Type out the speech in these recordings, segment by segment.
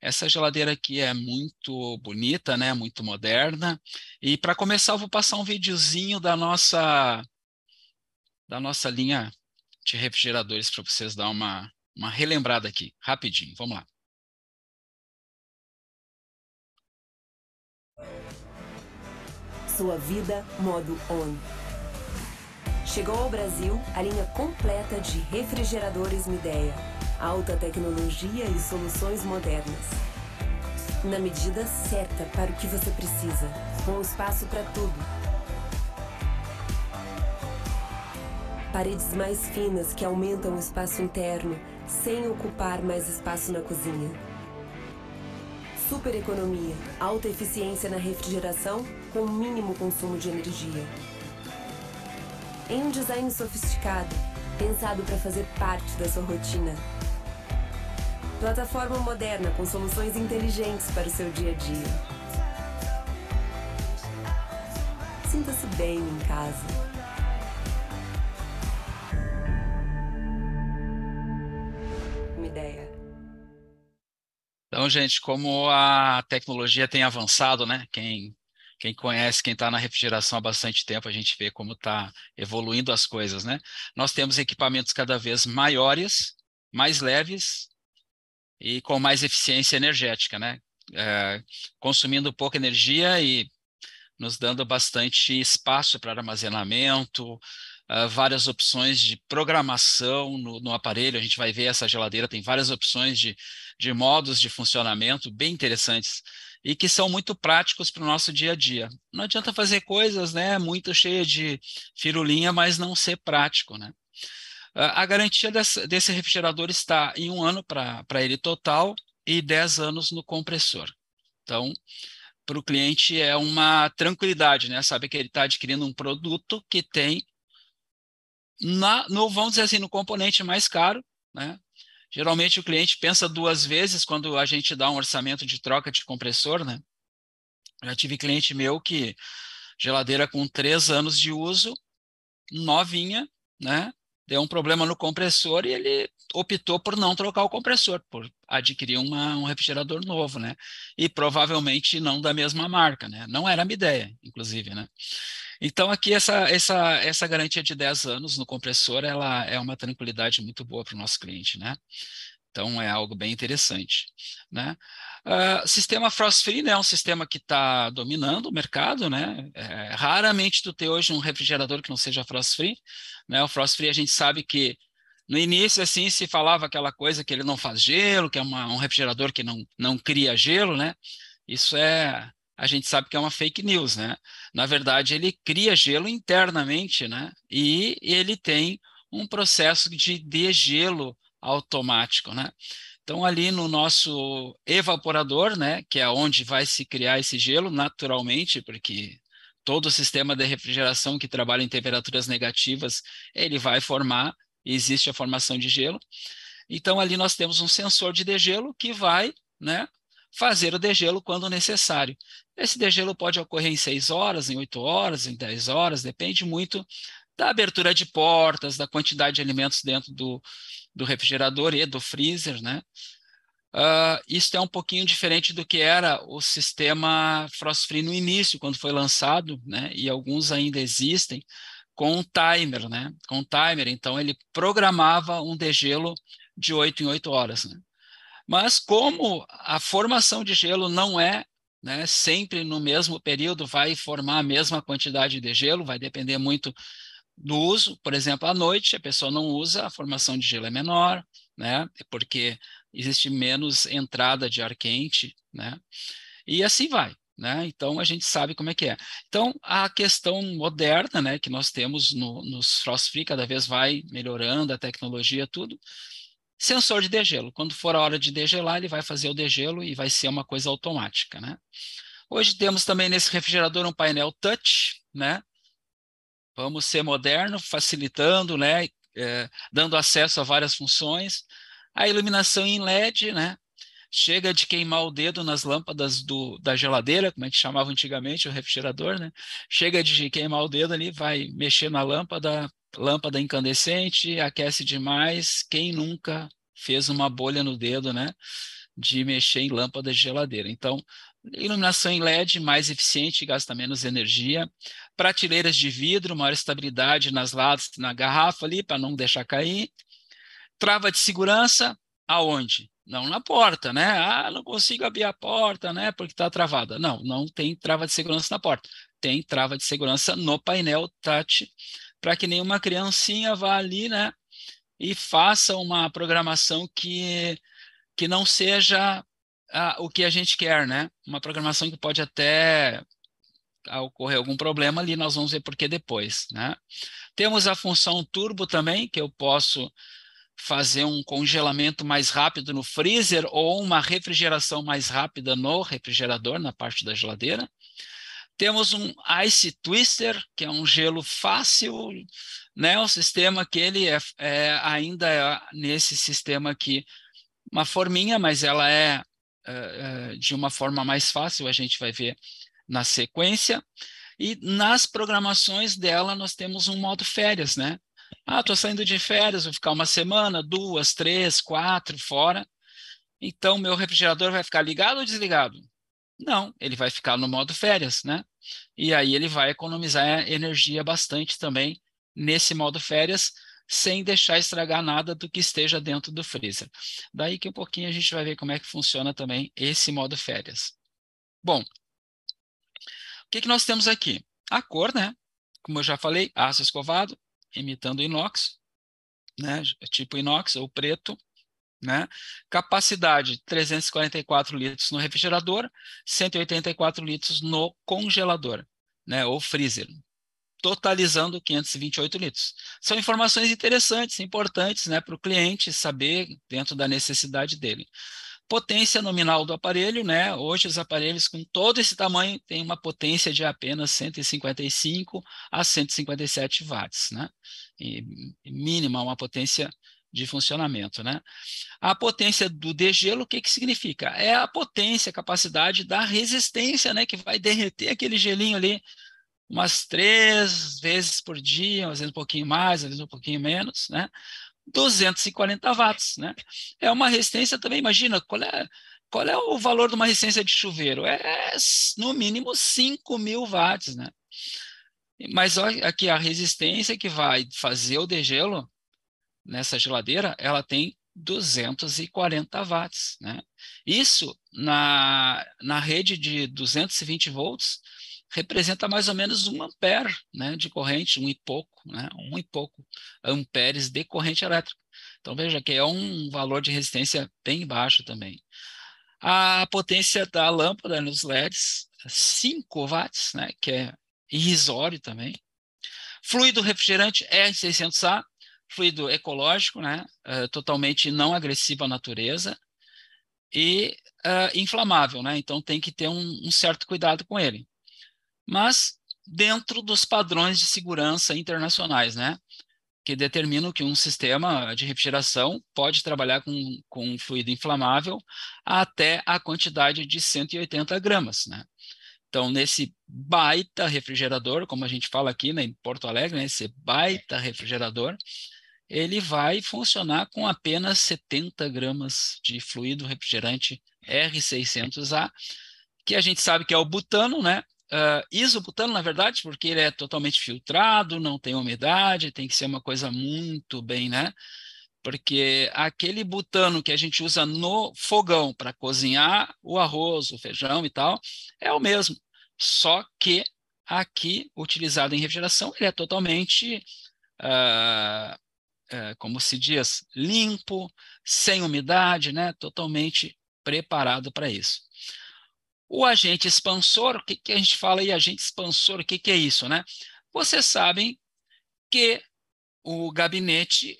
Essa geladeira aqui é muito bonita, né? Muito moderna. E para começar, eu vou passar um videozinho da nossa linha de refrigeradores para vocês dar uma relembrada aqui, rapidinho. Vamos lá. Sua vida modo on. Chegou ao Brasil a linha completa de refrigeradores Midea. Alta tecnologia e soluções modernas. Na medida certa para o que você precisa, com espaço para tudo. Paredes mais finas que aumentam o espaço interno, sem ocupar mais espaço na cozinha. Super economia, alta eficiência na refrigeração, com mínimo consumo de energia. Em um design sofisticado, pensado para fazer parte da sua rotina. Plataforma moderna com soluções inteligentes para o seu dia a dia. Sinta-se bem em casa. Uma ideia. Então, gente, como a tecnologia tem avançado, né? Quem conhece, quem está na refrigeração há bastante tempo, a gente vê como está evoluindo as coisas, né? Nós temos equipamentos cada vez maiores, mais leves e com mais eficiência energética, né? Consumindo pouca energia e nos dando bastante espaço para armazenamento, várias opções de programação no aparelho. A gente vai ver essa geladeira, tem várias opções de modos de funcionamento bem interessantes e que são muito práticos para o nosso dia a dia. Não adianta fazer coisas, né, muito cheia de firulinha, mas não ser prático, né? A garantia desse refrigerador está em 1 ano para ele total e 10 anos no compressor. Então, para o cliente é uma tranquilidade, né? Saber que ele está adquirindo um produto que tem, vamos dizer assim, no componente mais caro, né? Geralmente o cliente pensa 2 vezes quando a gente dá um orçamento de troca de compressor, né? Já tive cliente meu que geladeira com 3 anos de uso, novinha, né? Deu um problema no compressor e ele optou por não trocar o compressor, por adquirir um refrigerador novo, né? E provavelmente não da mesma marca, né? Não era a minha ideia, inclusive, né? Então aqui essa garantia de 10 anos no compressor, ela é uma tranquilidade muito boa para o nosso cliente, né? Então é algo bem interessante, né? Sistema Frost Free, né, é um sistema que está dominando o mercado, né? Raramente tu tem hoje um refrigerador que não seja Frost Free, né? O Frost Free a gente sabe que no início assim se falava aquela coisa que ele não faz gelo, que é um refrigerador que não cria gelo, né? Isso a gente sabe que é uma fake news, né? Na verdade ele cria gelo internamente, né? E ele tem um processo de degelo automático, né? Então, ali no nosso evaporador, né, que é onde vai se criar esse gelo naturalmente, porque todo o sistema de refrigeração que trabalha em temperaturas negativas, ele vai formar, existe a formação de gelo. Então, ali nós temos um sensor de degelo que vai, né, fazer o degelo quando necessário. Esse degelo pode ocorrer em 6 horas, em 8 horas, em 10 horas, depende muito da abertura de portas, da quantidade de alimentos dentro do refrigerador e do freezer, né? Isso é um pouquinho diferente do que era o sistema Frost Free no início, quando foi lançado, né? E alguns ainda existem, com um timer, né? Com um timer, então ele programava um degelo de 8 em 8 horas, né? Mas como a formação de gelo não é, né, sempre no mesmo período vai formar a mesma quantidade de gelo, vai depender muito do uso. Por exemplo, à noite a pessoa não usa, a formação de gelo é menor, né? Porque existe menos entrada de ar quente, né? E assim vai, né? Então a gente sabe como é que é. Então a questão moderna, né, que nós temos nos Frost Free cada vez vai melhorando a tecnologia, tudo. Sensor de degelo. Quando for a hora de degelar, ele vai fazer o degelo e vai ser uma coisa automática, né? Hoje temos também nesse refrigerador um painel touch, né? Vamos ser moderno, facilitando, né? Dando acesso a várias funções. A iluminação em LED, né? Chega de queimar o dedo nas lâmpadas da geladeira, como a gente chamava antigamente, o refrigerador, né? Chega de queimar o dedo ali, vai mexer na lâmpada, lâmpada incandescente, aquece demais. Quem nunca fez uma bolha no dedo, né? de mexer em lâmpadas de geladeira. Então, iluminação em LED mais eficiente, gasta menos energia. Prateleiras de vidro, maior estabilidade nas latas, na garrafa ali, para não deixar cair. Trava de segurança, aonde? Não na porta, né? Ah, não consigo abrir a porta, né? Porque está travada. Não, não tem trava de segurança na porta. Tem trava de segurança no painel touch, para que nenhuma criancinha vá ali, né? E faça uma programação que não seja o que a gente quer, né? Uma programação que pode até ocorrer algum problema ali, nós vamos ver por que depois, né? Temos a função turbo também, que eu posso fazer um congelamento mais rápido no freezer ou uma refrigeração mais rápida no refrigerador, na parte da geladeira. Temos um Ice Twister, que é um gelo fácil, né? O sistema que ele ainda é nesse sistema aqui, uma forminha, mas ela de uma forma mais fácil, a gente vai ver na sequência. E nas programações dela nós temos um modo férias, né? Ah, estou saindo de férias, vou ficar uma semana, 2, 3, 4 fora. Então, meu refrigerador vai ficar ligado ou desligado? Não, ele vai ficar no modo férias, né? E aí ele vai economizar energia bastante também nesse modo férias, sem deixar estragar nada do que esteja dentro do freezer. Daí que um pouquinho a gente vai ver como é que funciona também esse modo férias. Bom, o que nós temos aqui? A cor, né? Como eu já falei, aço escovado, imitando inox, né? Tipo inox ou preto, né? Capacidade 344 litros no refrigerador, 184 litros no congelador, né? Ou freezer, totalizando 528 litros. São informações interessantes, importantes, né, para o cliente saber dentro da necessidade dele. Potência nominal do aparelho, né? Hoje os aparelhos com todo esse tamanho têm uma potência de apenas 155 a 157 watts, né? E mínima uma potência de funcionamento, né? A potência do degelo, o que significa? É a potência, a capacidade da resistência, né? Que vai derreter aquele gelinho ali umas 3 vezes por dia, às vezes um pouquinho mais, às vezes um pouquinho menos, né? 240 watts, né? É uma resistência também, imagina, qual é o valor de uma resistência de chuveiro? É no mínimo 5.000 watts, né? Mas olha aqui, a resistência que vai fazer o degelo nessa geladeira, ela tem 240 watts, né? Isso na rede de 220 volts representa mais ou menos 1 ampere, né, de corrente, 1 e pouco, né, 1 e pouco amperes de corrente elétrica. Então veja que é um valor de resistência bem baixo também. A potência da lâmpada nos LEDs, 5 watts, né, que é irrisório também. Fluido refrigerante R600A, fluido ecológico, né, totalmente não agressivo à natureza e inflamável, né, então tem que ter um certo cuidado com ele. Mas dentro dos padrões de segurança internacionais, né, que determinam que um sistema de refrigeração pode trabalhar com um fluido inflamável até a quantidade de 180 gramas, né. Então, nesse baita refrigerador, como a gente fala aqui, né, em Porto Alegre, né, esse baita refrigerador, ele vai funcionar com apenas 70 gramas de fluido refrigerante R600A, que a gente sabe que é o butano, né? Isobutano, na verdade, porque ele é totalmente filtrado, não tem umidade, tem que ser uma coisa muito bem, né? Porque aquele butano que a gente usa no fogão para cozinhar o arroz, o feijão e tal, é o mesmo. Só que aqui, utilizado em refrigeração, ele é totalmente, como se diz, limpo, sem umidade, né? Totalmente preparado para isso. O agente expansor, o que a gente fala aí, agente expansor, o que é isso, né? Vocês sabem que o gabinete,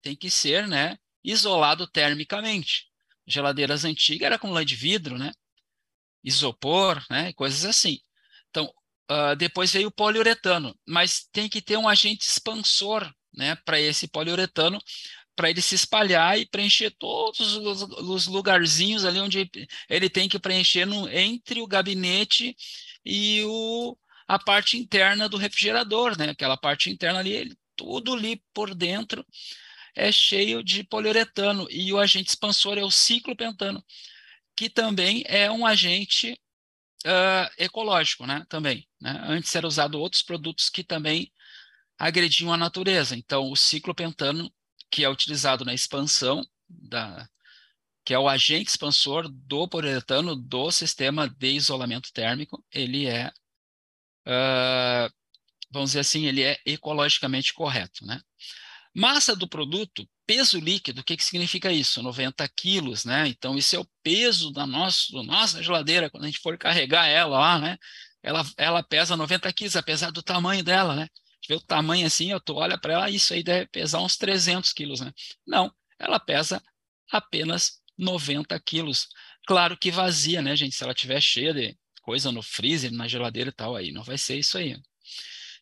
tem que ser, né, isolado termicamente. Geladeiras antigas era com lã de vidro, né? Isopor, né? Coisas assim. Então, depois veio o poliuretano, mas tem que ter um agente expansor, né, para esse poliuretano, para ele se espalhar e preencher todos os lugarzinhos ali onde ele tem que preencher entre o gabinete e a parte interna do refrigerador, né? Aquela parte interna ali, tudo ali por dentro é cheio de poliuretano, e o agente expansor é o ciclopentano, que também é um agente ecológico, né? Também, né? Antes era usado outros produtos que também agrediam a natureza. Então, o ciclopentano, que é utilizado na expansão, que é o agente expansor do poliuretano do sistema de isolamento térmico, ele é, vamos dizer assim, ele é ecologicamente correto, né? Massa do produto, peso líquido, o que significa isso? 90 quilos, né? Então, isso é o peso da nossa geladeira, quando a gente for carregar ela lá, né? Ela pesa 90 quilos, apesar do tamanho dela, né? A gente vê o tamanho assim, tu olha para ela, isso aí deve pesar uns 300 quilos, né? Não, ela pesa apenas 90 quilos. Claro que vazia, né, gente? Se ela estiver cheia de coisa no freezer, na geladeira e tal, aí não vai ser isso aí.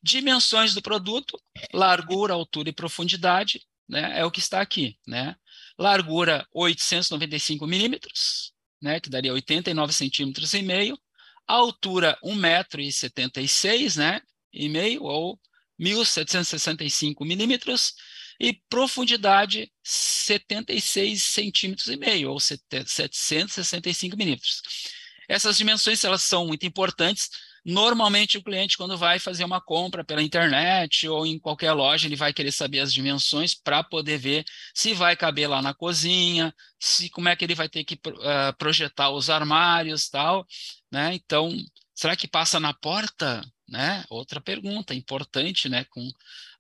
Dimensões do produto, largura, altura e profundidade, né, é o que está aqui, né? Largura 895 milímetros, né, que daria 89 centímetros e meio. Altura 1,76 m, né, e meio, ou 1.765 milímetros. E profundidade 76 centímetros e meio, ou 765 milímetros. Essas dimensões, elas são muito importantes. Normalmente, o cliente, quando vai fazer uma compra pela internet ou em qualquer loja, ele vai querer saber as dimensões para poder ver se vai caber lá na cozinha, como é que ele vai ter que projetar os armários, tal, né? Então, será que passa na porta? Né? Outra pergunta importante, né?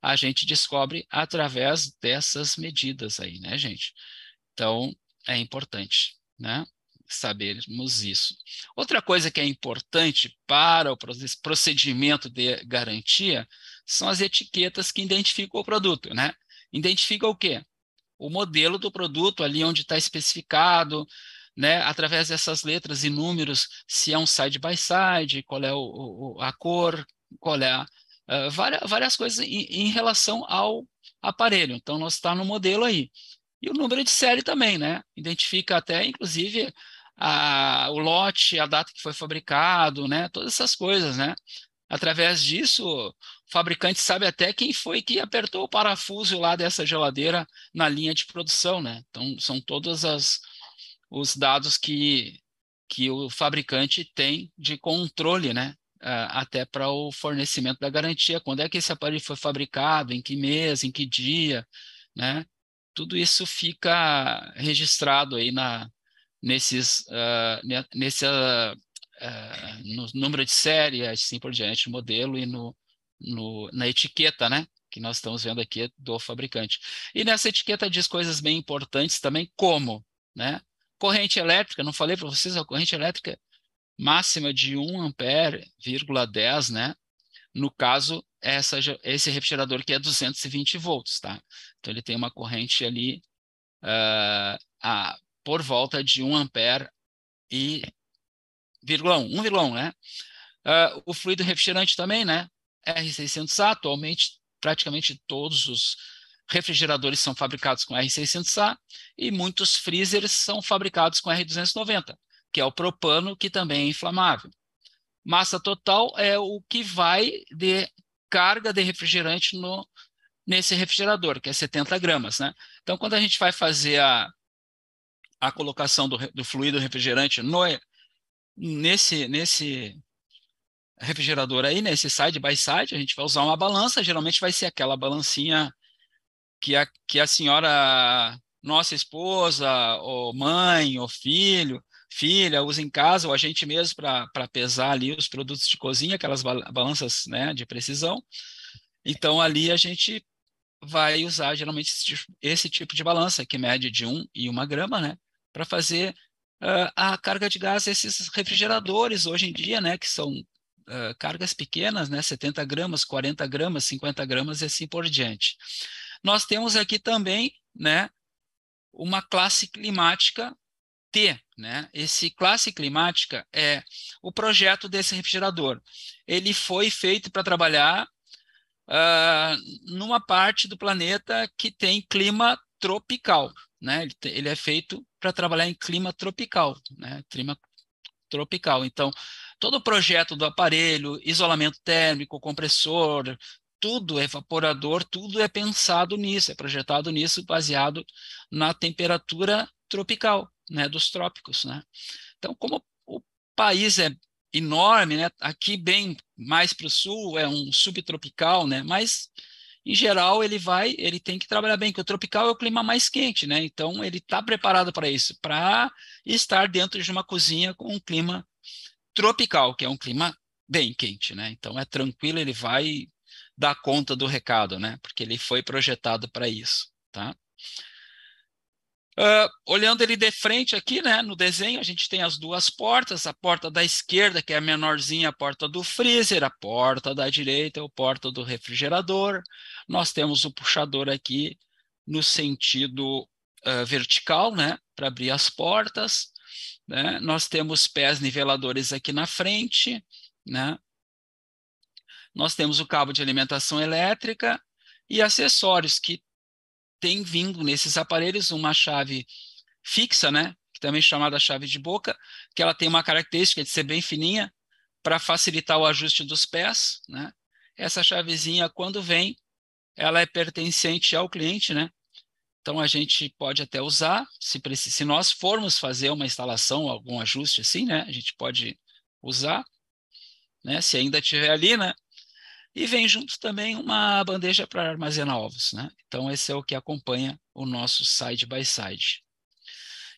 A gente descobre através dessas medidas aí, né, gente? Então, é importante, né, sabermos isso. Outra coisa que é importante para o procedimento de garantia são as etiquetas que identificam o produto, né? Identifica o quê? O modelo do produto, ali onde está especificado, né, através dessas letras e números, se é um side by side, qual é a cor, qual é várias coisas em relação ao aparelho. Então, nós está no modelo aí. E o número de série também, né? Identifica até, inclusive, o lote, a data que foi fabricado, né? Todas essas coisas, né? Através disso, o fabricante sabe até quem foi que apertou o parafuso lá dessa geladeira na linha de produção, né? Então, são todos os dados que o fabricante tem de controle, né? Até para o fornecimento da garantia. Quando é que esse aparelho foi fabricado, em que mês, em que dia, né? Tudo isso fica registrado aí no número de série, assim por diante, modelo e na etiqueta, né? Que nós estamos vendo aqui do fabricante. E nessa etiqueta diz coisas bem importantes também, como, né? Corrente elétrica, não falei para vocês, a corrente elétrica máxima de 1 ampere, 10, né? No caso, esse refrigerador que é 220 volts, tá? Então ele tem uma corrente ali por volta de 1 ampere e 1,1, né? O fluido refrigerante também, né? R600A, atualmente praticamente todos os refrigeradores são fabricados com R600A e muitos freezers são fabricados com R290, que é o propano, que também é inflamável. Massa total é o que vai de carga de refrigerante nesse refrigerador, que é 70 gramas, né? Então, quando a gente vai fazer a colocação do fluido refrigerante nesse refrigerador aí, nesse side by side, a gente vai usar uma balança, geralmente vai ser aquela balancinha que a senhora, nossa esposa, ou mãe, ou filha, usa em casa, ou a gente mesmo para pesar ali os produtos de cozinha, aquelas balanças, né, de precisão. Então, ali a gente vai usar geralmente esse tipo de balança, que mede de 1 e 1 grama, né, para fazer a carga de gás desses refrigeradores hoje em dia, né, que são cargas pequenas, né, 70 gramas, 40 gramas, 50 gramas e assim por diante. Nós temos aqui também, né, uma classe climática T, né? Esse classe climática é o projeto desse refrigerador. Ele foi feito para trabalhar numa parte do planeta que tem clima tropical, né? Ele é feito para trabalhar em clima tropical, né? Clima tropical. Então, todo o projeto do aparelho, isolamento térmico, compressor, tudo, evaporador, tudo é pensado nisso, é projetado nisso, baseado na temperatura tropical, né, dos trópicos, né? Então, como o país é enorme, né, aqui bem mais para o sul é um subtropical, né, mas em geral ele tem que trabalhar bem, porque o tropical é o clima mais quente, né? Então ele está preparado para isso, para estar dentro de uma cozinha com um clima tropical, que é um clima bem quente, né? Então é tranquilo, ele vai dar conta do recado, né? Porque ele foi projetado para isso, tá? Olhando ele de frente aqui, né, no desenho, a gente tem as duas portas, a porta da esquerda, que é a menorzinha, a porta do freezer, a porta da direita é a porta do refrigerador. Nós temos o puxador aqui no sentido vertical, né, para abrir as portas, né? Nós temos pés niveladores aqui na frente, né? Nós temos o cabo de alimentação elétrica e acessórios que tem vindo nesses aparelhos uma chave fixa, né, que também é chamada chave de boca, que ela tem uma característica de ser bem fininha para facilitar o ajuste dos pés, né? Essa chavezinha, quando vem, ela é pertencente ao cliente, né? Então a gente pode até usar, se nós formos fazer uma instalação, algum ajuste assim, né? A gente pode usar, né? Se ainda tiver ali, né? E vem junto também uma bandeja para armazenar ovos, né? Então esse é o que acompanha o nosso side by side.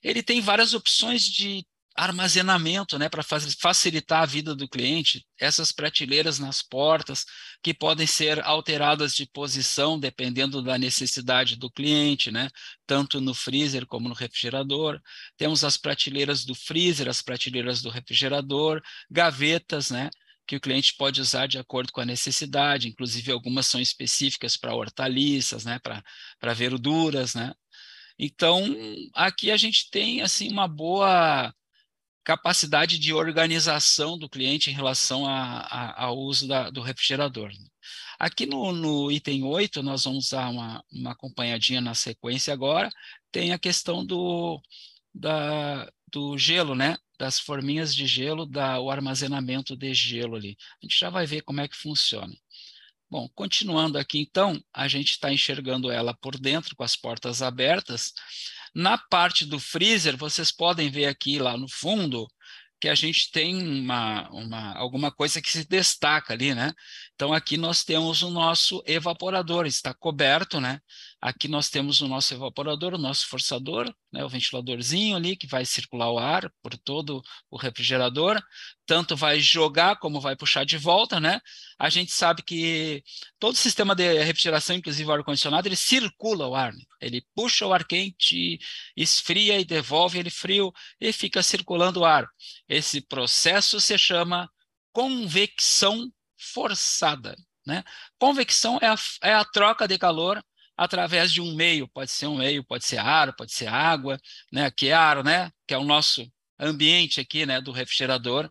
Ele tem várias opções de armazenamento, né, para facilitar a vida do cliente, essas prateleiras nas portas, que podem ser alteradas de posição dependendo da necessidade do cliente, né, tanto no freezer como no refrigerador. Temos as prateleiras do freezer, as prateleiras do refrigerador, gavetas, né, que o cliente pode usar de acordo com a necessidade, inclusive algumas são específicas para hortaliças, né, para verduras, né. Então, aqui a gente tem assim uma boa capacidade de organização do cliente em relação ao uso do refrigerador. Aqui no item 8, nós vamos dar uma acompanhadinha na sequência agora, tem a questão do gelo, né? Das forminhas de gelo, o armazenamento de gelo ali. A gente já vai ver como é que funciona. Bom, continuando aqui então, a gente está enxergando ela por dentro com as portas abertas. Na parte do freezer, vocês podem ver aqui lá no fundo que a gente tem alguma coisa que se destaca ali, né? Então aqui nós temos o nosso evaporador, está coberto, né? Aqui nós temos o nosso evaporador, o nosso forçador, né? O ventiladorzinho ali que vai circular o ar por todo o refrigerador, tanto vai jogar como vai puxar de volta, né? A gente sabe que todo sistema de refrigeração, inclusive o ar-condicionado, ele circula o ar, né? Ele puxa o ar quente, esfria e devolve ele frio e fica circulando o ar. Esse processo se chama convecção forçada, né? Convecção é a troca de calor através de um meio, pode ser um meio, pode ser ar, pode ser água, né? Que é ar, né? Que é o nosso ambiente aqui, né? Do refrigerador,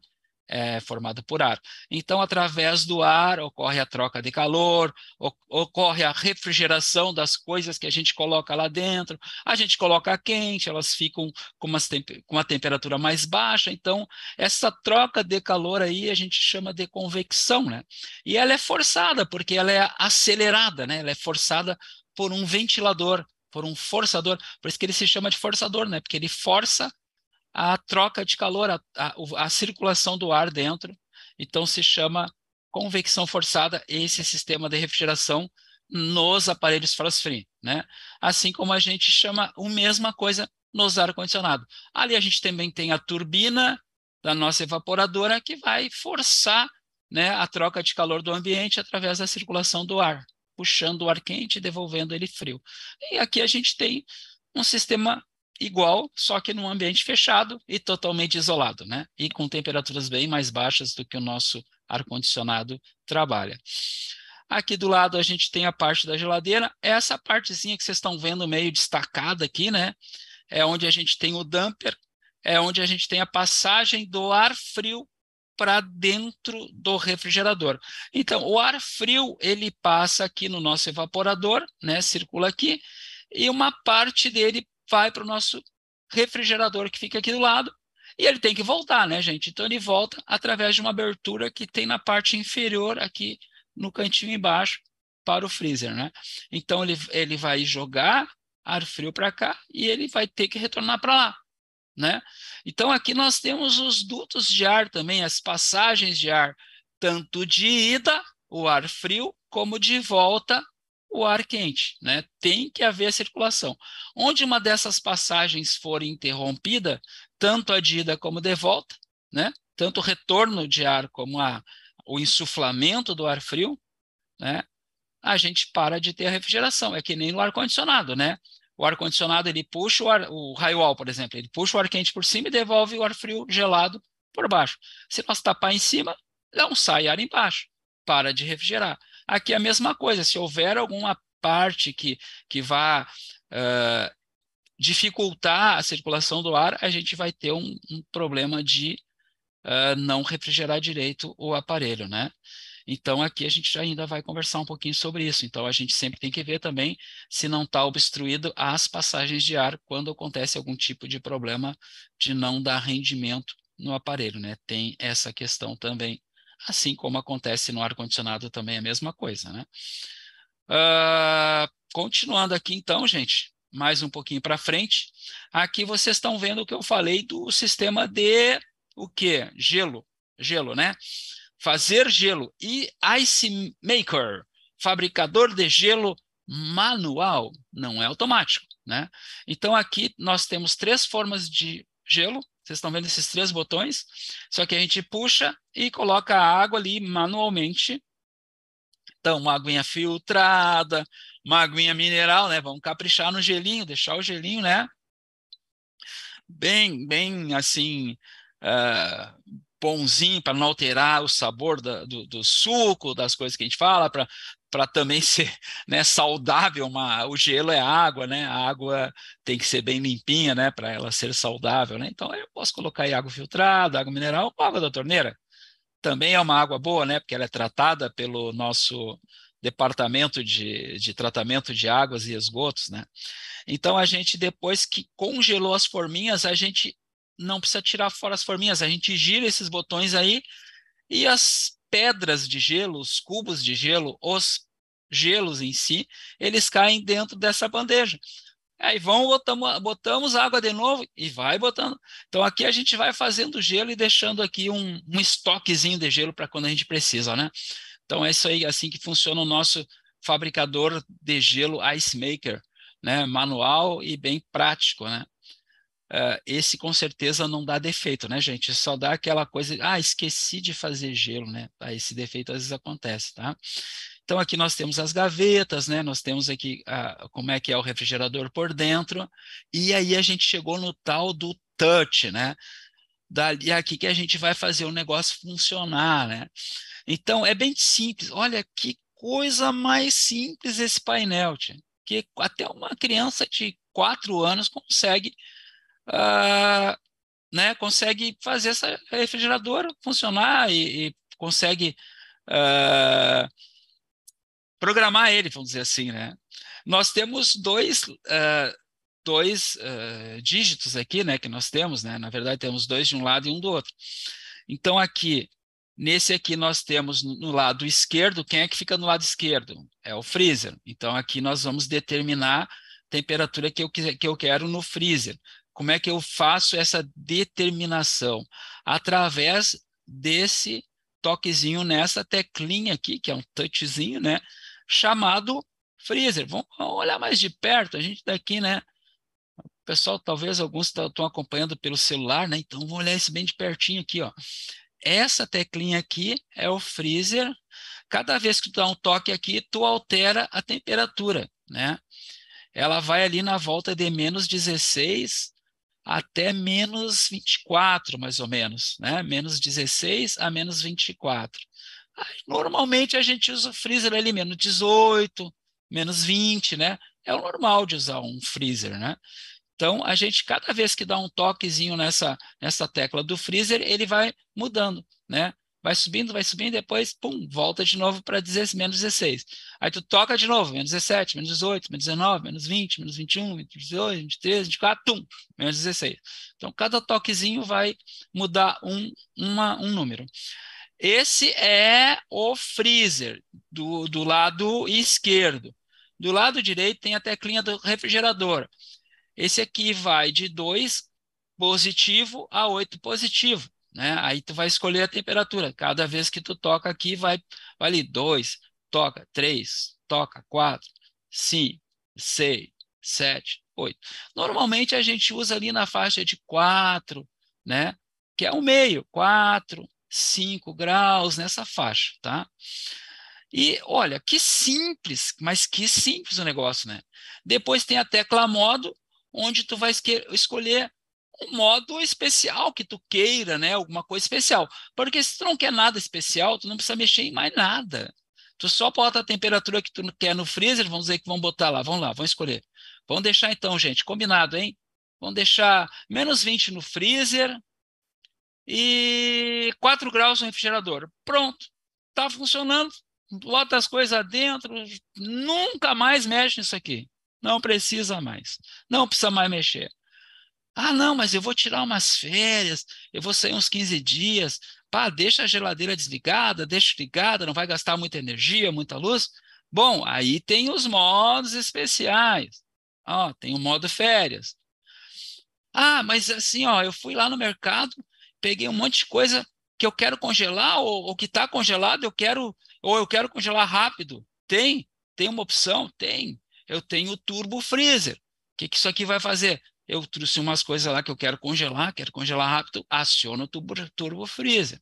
formado por ar. Então, através do ar, ocorre a troca de calor, ocorre a refrigeração das coisas que a gente coloca lá dentro, a gente coloca quente, elas ficam com uma temperatura mais baixa, então, essa troca de calor aí a gente chama de convecção, né? E ela é forçada, porque ela é acelerada, né? Ela é forçada por um ventilador, por um forçador, por isso que ele se chama de forçador, né? Porque ele força a troca de calor, a circulação do ar dentro. Então, se chama convecção forçada esse sistema de refrigeração nos aparelhos frost free, né? Assim como a gente chama a mesma coisa nos ar-condicionado. Ali a gente também tem a turbina da nossa evaporadora que vai forçar, né, a troca de calor do ambiente através da circulação do ar, puxando o ar quente e devolvendo ele frio. E aqui a gente tem um sistema igual, só que num ambiente fechado e totalmente isolado, né? E com temperaturas bem mais baixas do que o nosso ar-condicionado trabalha. Aqui do lado a gente tem a parte da geladeira, essa partezinha que vocês estão vendo meio destacada aqui, né? É onde a gente tem o damper, é onde a gente tem a passagem do ar frio para dentro do refrigerador. Então, o ar frio, ele passa aqui no nosso evaporador, né? Circula aqui, e uma parte dele vai para o nosso refrigerador que fica aqui do lado, e ele tem que voltar, né, gente? Então ele volta através de uma abertura que tem na parte inferior aqui no cantinho embaixo, para o freezer, né? Então ele vai jogar ar frio para cá e ele vai ter que retornar para lá, né? Então aqui nós temos os dutos de ar também, as passagens de ar, tanto de ida, o ar frio, como de volta, o ar quente, né? Tem que haver circulação. Onde uma dessas passagens for interrompida, tanto a de ida como de volta, né? Tanto o retorno de ar como o insuflamento do ar frio, né? A gente para de ter a refrigeração. É que nem no ar-condicionado, né? O ar-condicionado, ele puxa o raio-wall, por exemplo, ele puxa o ar quente por cima e devolve o ar frio gelado por baixo. Se nós tapar em cima, não sai ar embaixo, para de refrigerar. Aqui é a mesma coisa, se houver alguma parte que vá dificultar a circulação do ar, a gente vai ter um problema de não refrigerar direito o aparelho, né? Então, aqui a gente ainda vai conversar um pouquinho sobre isso. Então, a gente sempre tem que ver também se não está obstruído as passagens de ar quando acontece algum tipo de problema de não dar rendimento no aparelho, né? Tem essa questão também, assim como acontece no ar-condicionado também é a mesma coisa, né? Continuando aqui então, gente, mais um pouquinho para frente. Aqui vocês estão vendo o que eu falei do sistema de o quê? Gelo, né? Fazer gelo e ice maker, fabricador de gelo manual, não é automático, né? Então aqui nós temos 3 formas de gelo, vocês estão vendo esses 3 botões, só que a gente puxa e coloca a água ali manualmente. Então, uma aguinha filtrada, uma aguinha mineral, né? Vamos caprichar no gelinho, deixar o gelinho, né? Bem assim, bonzinho, para não alterar o sabor do suco, das coisas que a gente fala, para também ser, né, saudável. O gelo é água, né? A água tem que ser bem limpinha, né, para ela ser saudável, né? Então eu posso colocar aí água filtrada, água mineral ou água da torneira. Também é uma água boa, né? Porque ela é tratada pelo nosso departamento de tratamento de águas e esgotos, né? Então a gente, depois que congelou as forminhas, a gente não precisa tirar fora as forminhas, a gente gira esses botões aí e as pedras de gelo, os cubos de gelo, os gelos em si, eles caem dentro dessa bandeja. Aí botamos água de novo e vai botando. Então aqui a gente vai fazendo gelo e deixando aqui um estoquezinho de gelo para quando a gente precisa, né? Então é isso aí, assim que funciona o nosso fabricador de gelo Ice Maker, né? Manual e bem prático, né? Esse com certeza não dá defeito, né, gente? Só dá aquela coisa, esqueci de fazer gelo, né? Esse defeito às vezes acontece, tá? Então aqui nós temos as gavetas, né? Nós temos aqui como é que é o refrigerador por dentro, e aí a gente chegou no tal do touch, né? Dali aqui que a gente vai fazer o negócio funcionar, né? Então é bem simples. Olha que coisa mais simples esse painel, tia, que até uma criança de 4 anos consegue né, consegue fazer essa refrigeradora funcionar e consegue programar ele, vamos dizer assim, né? Nós temos dois dígitos aqui, né, que nós temos, né? Na verdade, temos 2 de um lado e um do outro. Então, aqui, nesse aqui, nós temos no lado esquerdo, quem é que fica no lado esquerdo? É o freezer. Então, aqui nós vamos determinar a temperatura que eu quero no freezer. Como é que eu faço essa determinação? Através desse toquezinho nessa teclinha aqui, que é um touchzinho, né? Chamado freezer. Vamos olhar mais de perto, a gente daqui, né? O pessoal, talvez alguns estão acompanhando pelo celular, né? Então, vamos olhar isso bem de pertinho aqui, ó. Essa teclinha aqui é o freezer. Cada vez que tu dá um toque aqui, tu altera a temperatura, né? Ela vai ali na volta de menos 16 até menos 24, mais ou menos, né? Menos 16 a menos 24. Aí, normalmente a gente usa o freezer ali menos 18, menos 20, né? É o normal de usar um freezer, né? Então, a gente, cada vez que dá um toquezinho nessa tecla do freezer, ele vai mudando, né? Vai subindo, depois, pum, volta de novo para menos 16. Aí tu toca de novo, menos 17, menos 18, menos 19, menos 20, menos 21, menos 22, 23, 24, tum, menos 16. Então, cada toquezinho vai mudar um número. Esse é o freezer do lado esquerdo. Do lado direito tem a teclinha do refrigerador. Esse aqui vai de 2 positivo a 8 positivo, né? Aí tu vai escolher a temperatura. Cada vez que tu toca aqui, vai ali 2, toca 3, toca 4, 5, 6, 7, 8. Normalmente a gente usa ali na faixa de 4, né? Que é o meio, 4, 5 graus nessa faixa, tá? E olha, que simples, mas que simples o negócio, né? Depois tem a tecla modo, onde tu vai escolher um modo especial que tu queira, né? Alguma coisa especial. Porque se tu não quer nada especial, tu não precisa mexer em mais nada. Tu só bota a temperatura que tu quer no freezer, vamos dizer que vão botar lá, vamos escolher. Vamos deixar então, gente, combinado, hein? Vamos deixar -20 no freezer e 4 graus no refrigerador. Pronto, tá funcionando. Bota as coisas dentro, nunca mais mexe nisso aqui. Não precisa mais. Não precisa mais mexer. Ah, não, mas eu vou tirar umas férias, eu vou sair uns 15 dias. Pá, deixa a geladeira desligada, deixa ligada, não vai gastar muita energia, muita luz. Bom, aí tem os modos especiais. Ó, tem o modo férias. Ah, mas assim, ó, eu fui lá no mercado, peguei um monte de coisa que eu quero congelar, ou que está congelado, ou eu quero congelar rápido. Tem uma opção? Tem. Eu tenho o Turbo Freezer. O que isso aqui vai fazer? Eu trouxe umas coisas lá que eu quero congelar rápido, aciono o Turbo Freezer.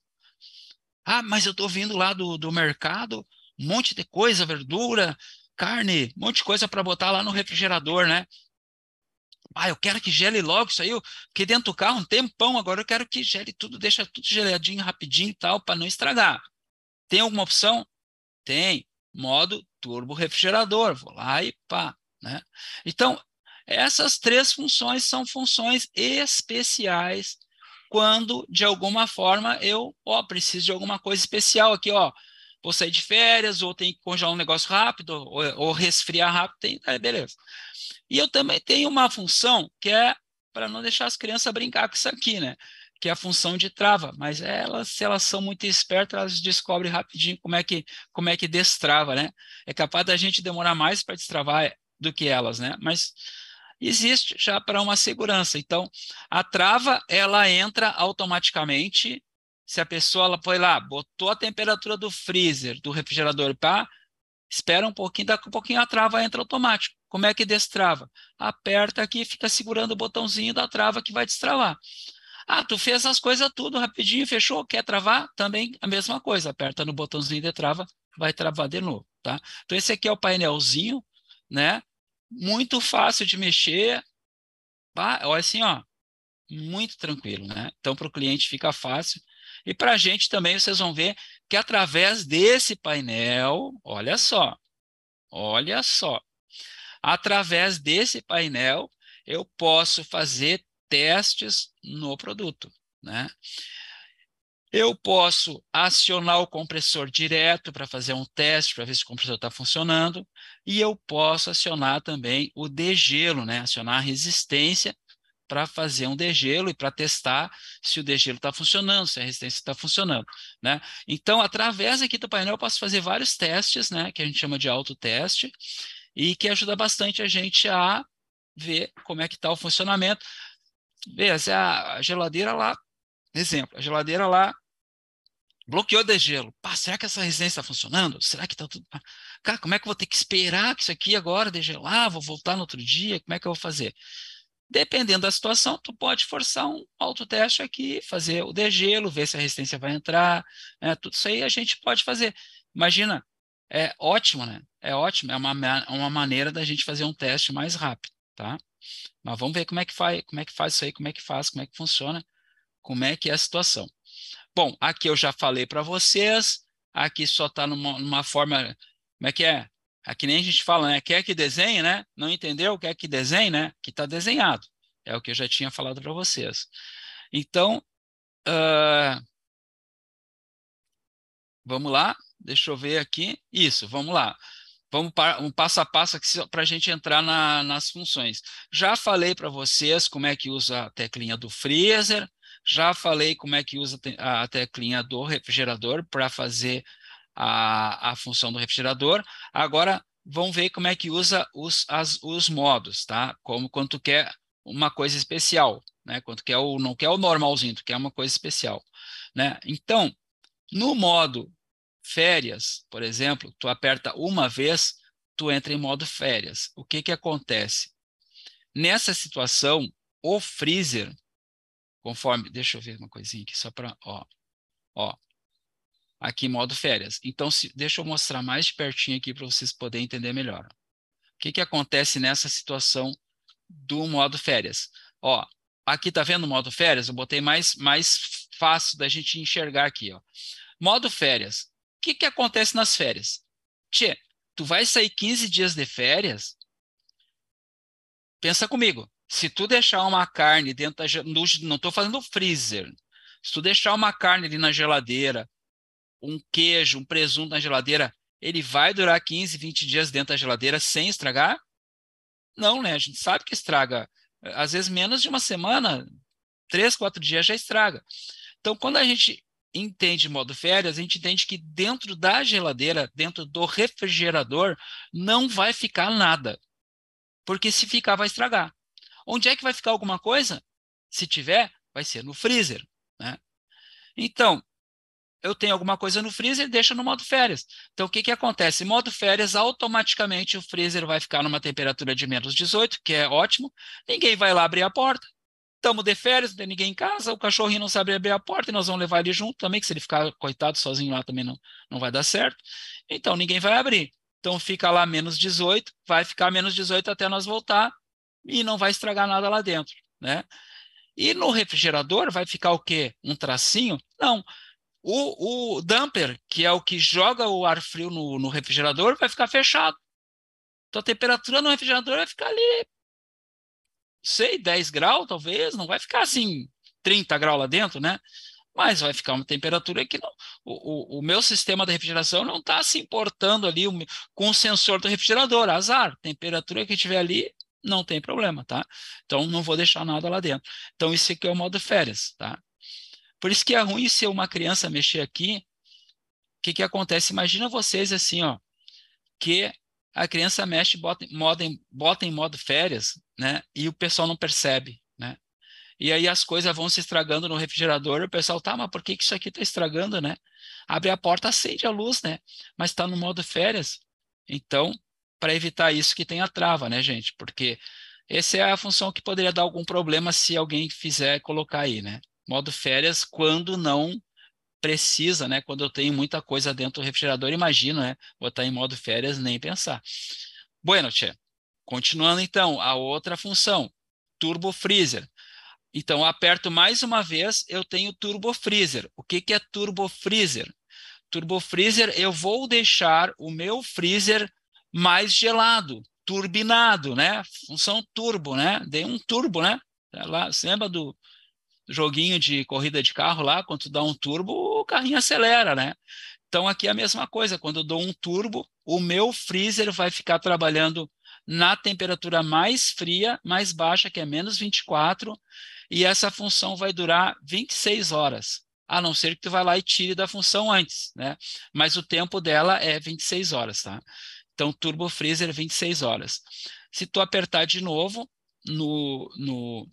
Ah, mas eu estou vindo lá do mercado, um monte de coisa, verdura, carne, um monte de coisa para botar lá no refrigerador, né? Ah, eu quero que gele logo isso aí. Eu fiquei dentro do carro um tempão, agora eu quero que gele tudo, deixa tudo geladinho, rapidinho e tal, para não estragar. Tem alguma opção? Tem. Modo turbo refrigerador. Vou lá e pá, né? Então, essas 3 funções são funções especiais quando, de alguma forma, eu preciso de alguma coisa especial aqui, ó. Vou sair de férias, ou tem que congelar um negócio rápido, ou resfriar rápido, beleza. E eu também tenho uma função que é para não deixar as crianças brincar com isso aqui, né? Que é a função de trava. Mas elas, se elas são muito espertas, elas descobrem rapidinho como é que destrava, né? É capaz da gente demorar mais para destravar do que elas, né? Mas existe já para uma segurança. Então, a trava, ela entra automaticamente. Se a pessoa ela foi lá, botou a temperatura do freezer, do refrigerador, para espera um pouquinho, daqui a pouquinho a trava entra automático. Como é que destrava? Aperta aqui e fica segurando o botãozinho da trava que vai destravar. Ah, tu fez as coisas tudo rapidinho, fechou, quer travar? Também a mesma coisa, aperta no botãozinho de trava, vai travar de novo, tá? Então esse aqui é o painelzinho, né? Muito fácil de mexer, tá? Olha assim, ó, muito tranquilo, né? Então para o cliente fica fácil. E para a gente também, vocês vão ver que através desse painel, olha só, através desse painel, eu posso fazer testes no produto, né? Eu posso acionar o compressor direto para fazer um teste, para ver se o compressor está funcionando, e eu posso acionar também o degelo, né? Acionar a resistência para fazer um degelo e para testar se o degelo está funcionando, se a resistência está funcionando, né? Então, através aqui do painel, eu posso fazer vários testes, né? Que a gente chama de autoteste, e que ajuda bastante a gente a ver como é que está o funcionamento. Vê, se a geladeira lá, exemplo, a geladeira lá bloqueou o degelo. Pá, será que essa resistência está funcionando? Será que está tudo... Cara, como é que eu vou ter que esperar que isso aqui agora degelar? Vou voltar no outro dia? Como é que eu vou fazer? Dependendo da situação, tu pode forçar um autoteste aqui, fazer o degelo, ver se a resistência vai entrar, né? Tudo isso aí a gente pode fazer. Imagina, é ótimo, né? É ótimo, é uma maneira da gente fazer um teste mais rápido, tá? Mas vamos ver como é que faz isso aí, como é que funciona, como é que é a situação. Bom, aqui eu já falei para vocês, aqui só está numa forma, como é que é? Aqui nem a gente fala, né? Quer que desenhe, né? Não entendeu? Quer que desenhe, né? Que está desenhado. É o que eu já tinha falado para vocês. Então, ah, vamos lá. Deixa eu ver aqui. Isso, vamos lá. Vamos para um passo a passo aqui para a gente entrar nas funções. Já falei para vocês como é que usa a teclinha do freezer, Já falei como é que usa a teclinha do refrigerador para fazer a função do refrigerador. Agora, vamos ver como é que usa os modos, tá? Como quando tu quer uma coisa especial, né? Quando tu quer não quer o normalzinho, tu quer uma coisa especial, né? Então, no modo férias, por exemplo, tu aperta uma vez, tu entra em modo férias. O que que acontece? Nessa situação, o freezer, conforme, deixa eu ver uma coisinha aqui só para, ó, aqui modo férias. Então, deixa eu mostrar mais de pertinho aqui para vocês poderem entender melhor. O que que acontece nessa situação do modo férias? Ó, aqui tá vendo o modo férias? Eu botei mais fácil da gente enxergar aqui, ó. Modo férias. O que que acontece nas férias? Tchê, tu vai sair 15 dias de férias? Pensa comigo. Se tu deixar uma carne dentro não estou falando freezer. Se tu deixar uma carne ali na geladeira, um queijo, um presunto na geladeira, ele vai durar 15, 20 dias dentro da geladeira sem estragar? Não, né? A gente sabe que estraga. Às vezes menos de uma semana, 3, 4 dias já estraga. Então, quando a gente entende modo férias, a gente entende que dentro da geladeira, dentro do refrigerador, não vai ficar nada. Porque se ficar, vai estragar. Onde é que vai ficar alguma coisa? Se tiver, vai ser no freezer, né? Então, eu tenho alguma coisa no freezer, deixa no modo férias. Então, o que que acontece? Em modo férias, automaticamente o freezer vai ficar numa temperatura de menos 18, que é ótimo. Ninguém vai lá abrir a porta. Estamos de férias, não tem ninguém em casa, o cachorrinho não sabe abrir a porta e nós vamos levar ele junto também, que se ele ficar coitado sozinho lá também não vai dar certo. Então, ninguém vai abrir. Então, fica lá menos 18, vai ficar menos 18 até nós voltar e não vai estragar nada lá dentro, né? E no refrigerador vai ficar o quê? Um tracinho? Não. O damper, que é o que joga o ar frio no refrigerador, vai ficar fechado. Então a temperatura no refrigerador vai ficar ali, sei, 10 graus, talvez, não vai ficar assim 30 graus lá dentro, né? Mas vai ficar uma temperatura que não. O meu sistema de refrigeração não está se importando ali com o sensor do refrigerador. Azar, temperatura que tiver ali, não tem problema, tá? Então não vou deixar nada lá dentro. Então isso aqui é o modo férias, tá? Por isso que é ruim se uma criança mexer aqui. O que que acontece? Imagina vocês assim, ó, que a criança mexe, bota em modo férias, né? E o pessoal não percebe, né? E aí as coisas vão se estragando no refrigerador, e o pessoal, tá, mas por que que isso aqui está estragando, né? Abre a porta, acende a luz, né? Mas está no modo férias. Então, para evitar isso que tem a trava, né, gente? Porque essa é a função que poderia dar algum problema se alguém fizer colocar aí, né? Modo férias quando não precisa, né? Quando eu tenho muita coisa dentro do refrigerador, imagino, né? Botar em modo férias, nem pensar. Bueno, tchê. Continuando então, a outra função, Turbo Freezer. Então, eu aperto mais uma vez, eu tenho Turbo Freezer. O que que é Turbo Freezer? Turbo Freezer, eu vou deixar o meu freezer mais gelado, turbinado, né? Função turbo, né? Dei um turbo, né? Lá, você lembra do joguinho de corrida de carro lá? Quando tu dá um turbo, o carrinho acelera, né? Então, aqui é a mesma coisa. Quando eu dou um turbo, o meu freezer vai ficar trabalhando na temperatura mais fria, mais baixa, que é menos 24, e essa função vai durar 26 horas, a não ser que tu vá lá e tire da função antes, né? Mas o tempo dela é 26 horas, tá? Então, Turbo Freezer, 26 horas. Se tu apertar de novo no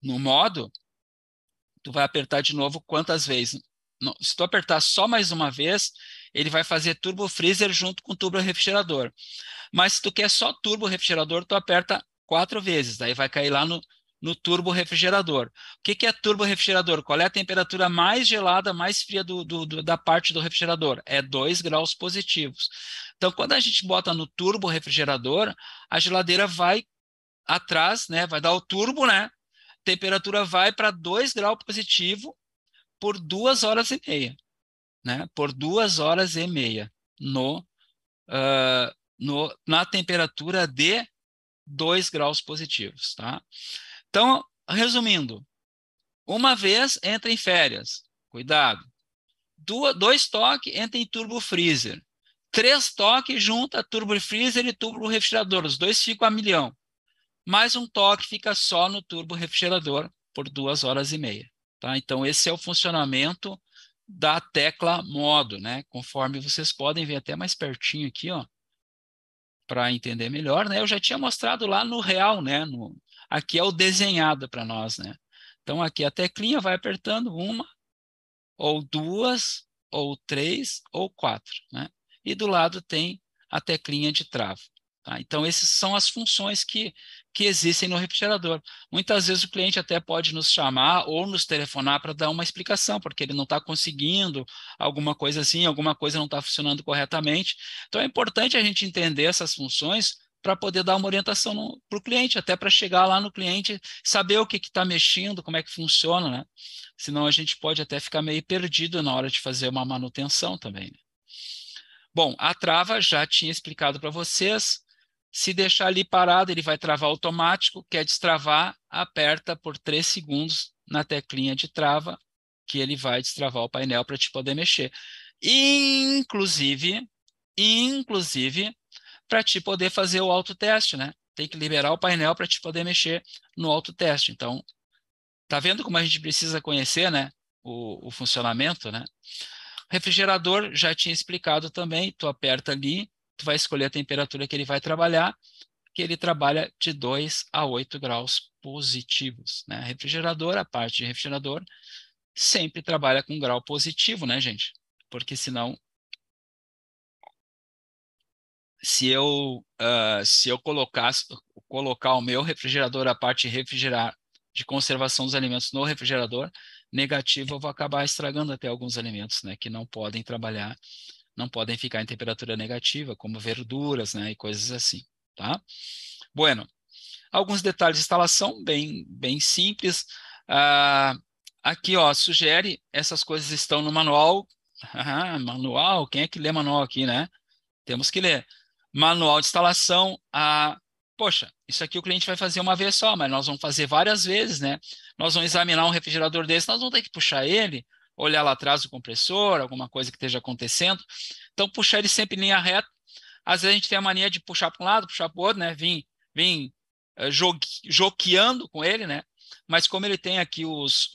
modo, tu vai apertar de novo quantas vezes? Se tu apertar só mais uma vez, ele vai fazer Turbo Freezer junto com Turbo Refrigerador. Mas se tu quer só Turbo Refrigerador, tu aperta 4 vezes, daí vai cair lá no Turbo Refrigerador. O que que é Turbo Refrigerador? Qual é a temperatura mais gelada, mais fria da parte do refrigerador? É 2 graus positivos. Então, quando a gente bota no Turbo Refrigerador, a geladeira vai atrás, né? Vai dar o turbo, né? Temperatura vai para 2 graus positivo por 2 horas e meia, né? Por 2 horas e meia na temperatura de 2 graus positivos, tá? Então, resumindo, uma vez entra em férias, cuidado. 2 toques entra em turbo freezer. 3 toques junta turbo freezer e turbo refrigerador. Os dois ficam a milhão. Mais um toque fica só no turbo refrigerador por 2 horas e meia. tá? Então, esse é o funcionamento da tecla modo, né? Conforme vocês podem ver até mais pertinho aqui, ó, para entender melhor, né? Eu já tinha mostrado lá no real, né? Aqui é o desenhado para nós, né? Então, aqui a teclinha vai apertando uma, ou duas, ou três, ou quatro, né? E do lado tem a teclinha de trava. Tá? Então, essas são as funções que existem no refrigerador. Muitas vezes o cliente até pode nos chamar ou nos telefonar para dar uma explicação, porque ele não está conseguindo alguma coisa assim, alguma coisa não está funcionando corretamente. Então, é importante a gente entender essas funções para poder dar uma orientação para o cliente, até para chegar lá no cliente, saber o que está mexendo, como é que funciona, né? Senão a gente pode até ficar meio perdido na hora de fazer uma manutenção também, né? Bom, a trava já tinha explicado para vocês. Se deixar ali parado, ele vai travar automático. Quer destravar, aperta por 3 segundos na teclinha de trava, que ele vai destravar o painel para te poder mexer. Inclusive, para te poder fazer o autoteste, né? Tem que liberar o painel para te poder mexer no autoteste. Então, tá vendo como a gente precisa conhecer, né, o funcionamento, né? Refrigerador, já tinha explicado também, tu aperta ali, tu vai escolher a temperatura que ele vai trabalhar, que ele trabalha de 2 a 8 graus positivos, né? Refrigerador, a parte de refrigerador, sempre trabalha com grau positivo, né, gente? Porque senão, se eu colocar o meu refrigerador, a parte de conservação dos alimentos no refrigerador negativo, eu vou acabar estragando até alguns alimentos, né, que não podem trabalhar, não podem ficar em temperatura negativa, como verduras, né, e coisas assim, tá? Bueno, alguns detalhes de instalação bem simples. Ah, aqui, ó, sugere, essas coisas estão no manual. Manual, quem é que lê manual aqui, né? Temos que ler. Manual de instalação. Poxa, isso aqui o cliente vai fazer uma vez só, mas nós vamos fazer várias vezes, né? Nós vamos examinar um refrigerador desse, nós vamos ter que puxar ele, olhar lá atrás do compressor, alguma coisa que esteja acontecendo. Então, puxar ele sempre em linha reta. Às vezes a gente tem a mania de puxar para um lado, puxar para o outro, né? Vim joqueando com ele, né? Mas como ele tem aqui os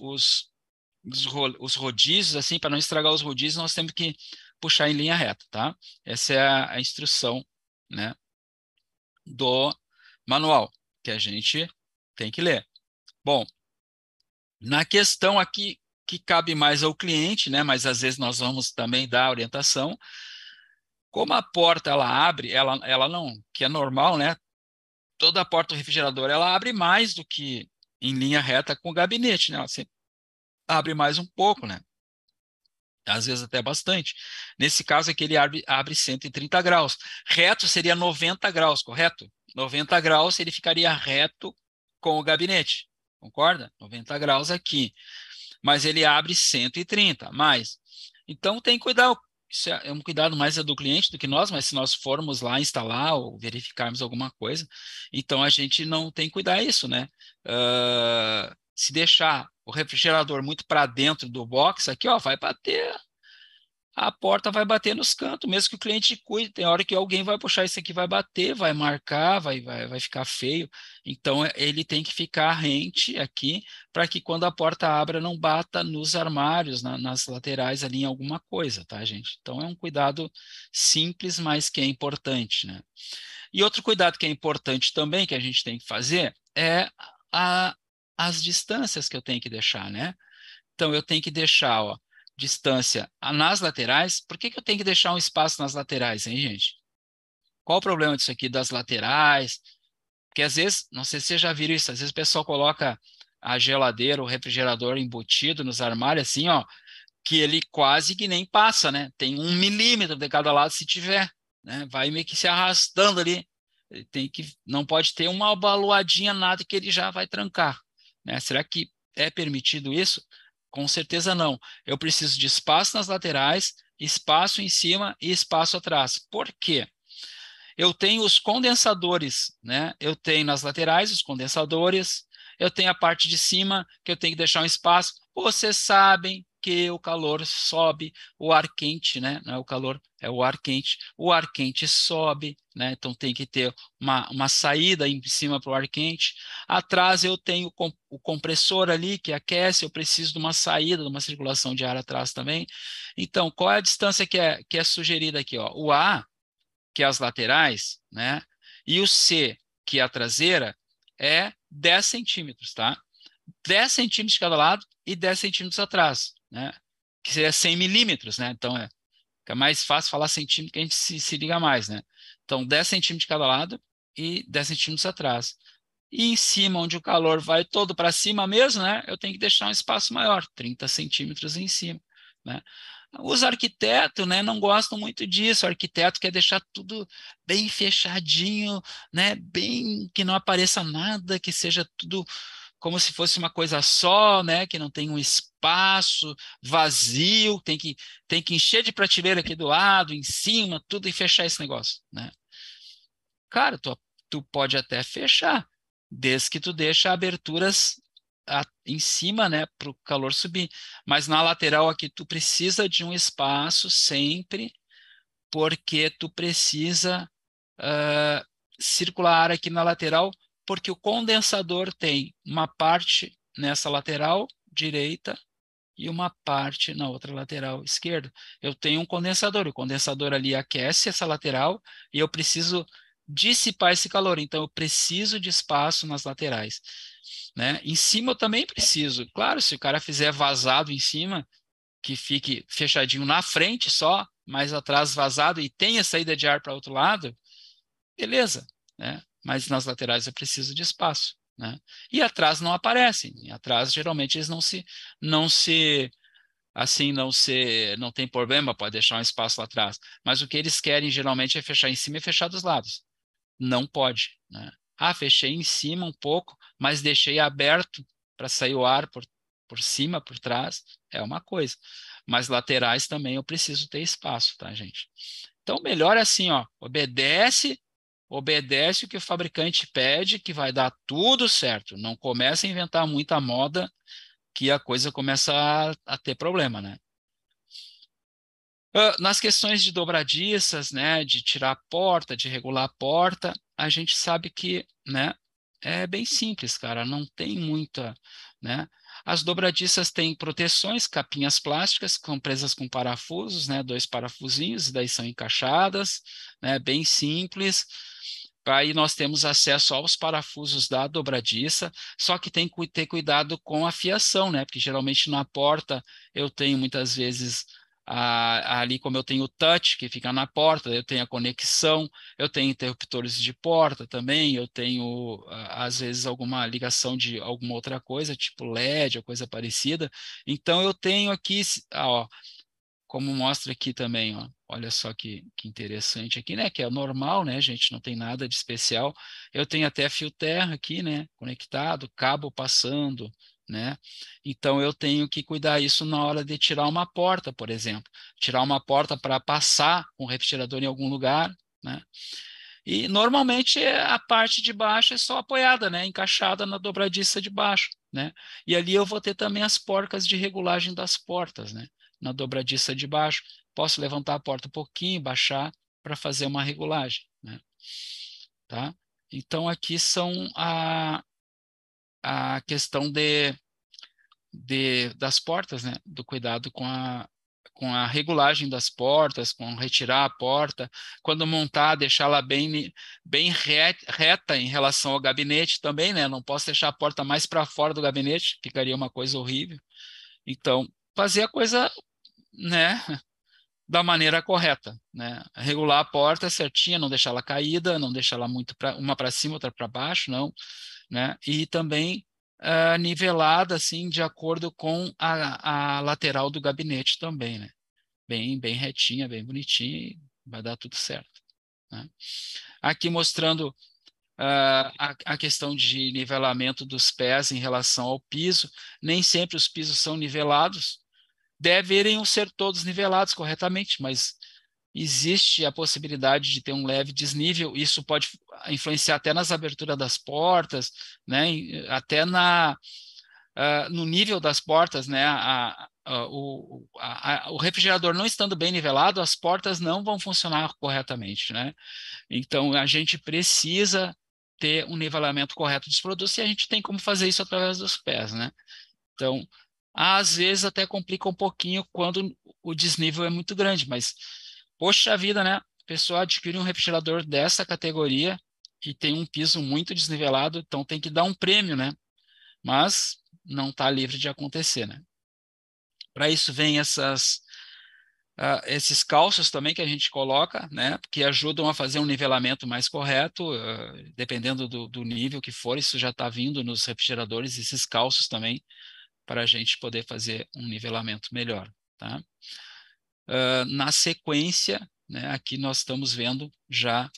rodízios, assim, para não estragar os rodízios, nós temos que puxar em linha reta, tá? Essa é a instrução, né, do manual, que a gente tem que ler. Bom, na questão aqui que cabe mais ao cliente, né, mas às vezes nós vamos também dar orientação, como a porta ela abre, ela não, que é normal, né? Toda a porta do refrigerador ela abre mais do que em linha reta com o gabinete, né? Ela sempre abre mais um pouco, né? Às vezes até bastante. Nesse caso aqui ele abre 130 graus. Reto seria 90 graus, correto? 90 graus ele ficaria reto com o gabinete, concorda? 90 graus aqui. Mas ele abre 130, mais. Então tem que cuidar, isso é um cuidado mais do cliente do que nós, mas se nós formos lá instalar ou verificarmos alguma coisa, então a gente não tem que cuidar isso, né? Se deixar o refrigerador muito para dentro do box, aqui, ó, vai bater, a porta vai bater nos cantos, mesmo que o cliente cuide. Tem hora que alguém vai puxar isso aqui, vai bater, vai marcar, vai ficar feio. Então, ele tem que ficar rente aqui, para que quando a porta abra, não bata nos armários, nas laterais ali em alguma coisa, tá, gente? Então, é um cuidado simples, mas que é importante, né? E outro cuidado que é importante também, que a gente tem que fazer, é as distâncias que eu tenho que deixar, né? Então, eu tenho que deixar, ó, distância nas laterais. Por que eu tenho que deixar um espaço nas laterais, hein, gente? Qual o problema disso aqui das laterais? Porque às vezes, não sei se vocês já viram isso, às vezes o pessoal coloca a geladeira, o refrigerador embutido nos armários, assim, ó, que ele quase que nem passa, né? Tem 1 milímetro de cada lado se tiver, né? Vai meio que se arrastando ali. Não pode ter uma abaloadinha, nada que ele já vai trancar, né? Será que é permitido isso? Com certeza não. Eu preciso de espaço nas laterais, espaço em cima e espaço atrás. Por quê? Eu tenho os condensadores, né? Eu tenho nas laterais os condensadores, eu tenho a parte de cima que eu tenho que deixar um espaço. Vocês sabem porque o calor sobe, o ar quente, né? Não é o calor, é o ar quente sobe, né? Então tem que ter uma saída em cima para o ar quente. Atrás eu tenho o compressor ali que aquece, eu preciso de uma saída, de uma circulação de ar atrás também. Então, qual é a distância que é sugerida aqui? Ó? O A, que é as laterais, né? E o C, que é a traseira, é 10 centímetros, tá? 10 centímetros de cada lado e 10 centímetros atrás, né? Que seria 100 milímetros, né? Então, fica mais fácil falar centímetro que a gente se liga mais, né? Então, 10 centímetros de cada lado e 10 centímetros atrás. E em cima, onde o calor vai todo para cima mesmo, né? Eu tenho que deixar um espaço maior, 30 centímetros em cima, né? Os arquitetos, né, não gostam muito disso. O arquiteto quer deixar tudo bem fechadinho, né? Bem que não apareça nada, que seja tudo como se fosse uma coisa só, né? Que não tem um espaço vazio, tem que encher de prateleira aqui do lado, em cima, tudo e fechar esse negócio, né? Cara, tu pode até fechar, desde que tu deixa aberturas em cima, né, para o calor subir. Mas na lateral aqui tu precisa de um espaço sempre, porque tu precisa ah, circular aqui na lateral, porque o condensador tem uma parte nessa lateral direita e uma parte na outra lateral esquerda. Eu tenho um condensador, o condensador ali aquece essa lateral e eu preciso dissipar esse calor, então eu preciso de espaço nas laterais, né? Em cima eu também preciso. Claro, se o cara fizer vazado em cima, que fique fechadinho na frente só, mais atrás vazado e tenha saída de ar para outro lado, beleza, né? Mas nas laterais eu preciso de espaço, né? E atrás não aparecem. E atrás geralmente eles não se assim não tem problema, pode deixar um espaço lá atrás. Mas o que eles querem geralmente é fechar em cima e fechar dos lados. Não pode, né? Ah, fechei em cima um pouco, mas deixei aberto para sair o ar por cima, por trás, é uma coisa. Mas laterais também eu preciso ter espaço, tá, gente? Então, melhor é assim, ó, obedece o que o fabricante pede, que vai dar tudo certo. Não comece a inventar muita moda, que a coisa começa a ter problema, né? Nas questões de dobradiças, né, de tirar a porta, de regular a porta, a gente sabe que, né, é bem simples, cara, não tem muita, né? As dobradiças têm proteções, capinhas plásticas, que são presas com parafusos, né, dois parafusinhos, e daí são encaixadas, né, bem simples. Aí nós temos acesso aos parafusos da dobradiça, só que tem que ter cuidado com a fiação, né? Porque geralmente na porta eu tenho muitas vezes ali como eu tenho o touch que fica na porta, eu tenho a conexão, eu tenho interruptores de porta também, eu tenho às vezes alguma ligação de alguma outra coisa, tipo LED ou coisa parecida. Então eu tenho aqui, ó, como mostra aqui também, ó. Olha só que interessante aqui, né? Que é normal, né, gente? Não tem nada de especial. Eu tenho até fio terra aqui, né? Conectado, cabo passando, né? Então eu tenho que cuidar isso na hora de tirar uma porta, por exemplo. Tirar uma porta para passar um refrigerador em algum lugar, né? E normalmente a parte de baixo é só apoiada, né? Encaixada na dobradiça de baixo, né? E ali eu vou ter também as porcas de regulagem das portas, né? Na dobradiça de baixo. Posso levantar a porta um pouquinho, baixar para fazer uma regulagem, né? Tá? Então aqui são a questão das portas, né? Do cuidado com a regulagem das portas, com retirar a porta, quando montar, deixá-la bem reta em relação ao gabinete também, né? Não posso deixar a porta mais para fora do gabinete, ficaria uma coisa horrível. Então, fazer a coisa, né, da maneira correta, né? Regular a porta certinha, não deixá-la caída, não deixá-la muito uma para cima, outra para baixo, não, né? E também nivelada assim de acordo com a lateral do gabinete também, né? Bem retinha, bem bonitinha, e vai dar tudo certo, né? Aqui mostrando a questão de nivelamento dos pés em relação ao piso. Nem sempre os pisos são nivelados, deveriam ser todos nivelados corretamente, mas existe a possibilidade de ter um leve desnível. Isso pode influenciar até nas aberturas das portas, né? Até no nível das portas, né? o refrigerador não estando bem nivelado, as portas não vão funcionar corretamente, né? Então, a gente precisa ter um nivelamento correto dos produtos e a gente tem como fazer isso através dos pés, né? Então, às vezes até complica um pouquinho quando o desnível é muito grande, mas, poxa vida, né? A pessoa adquire um refrigerador dessa categoria e tem um piso muito desnivelado, então tem que dar um prêmio, né? Mas não está livre de acontecer, né? Para isso vem esses calços também que a gente coloca, né, que ajudam a fazer um nivelamento mais correto, dependendo do nível que for, isso já está vindo nos refrigeradores, esses calços também, para a gente poder fazer um nivelamento melhor, tá? Na sequência, né, aqui nós estamos vendo já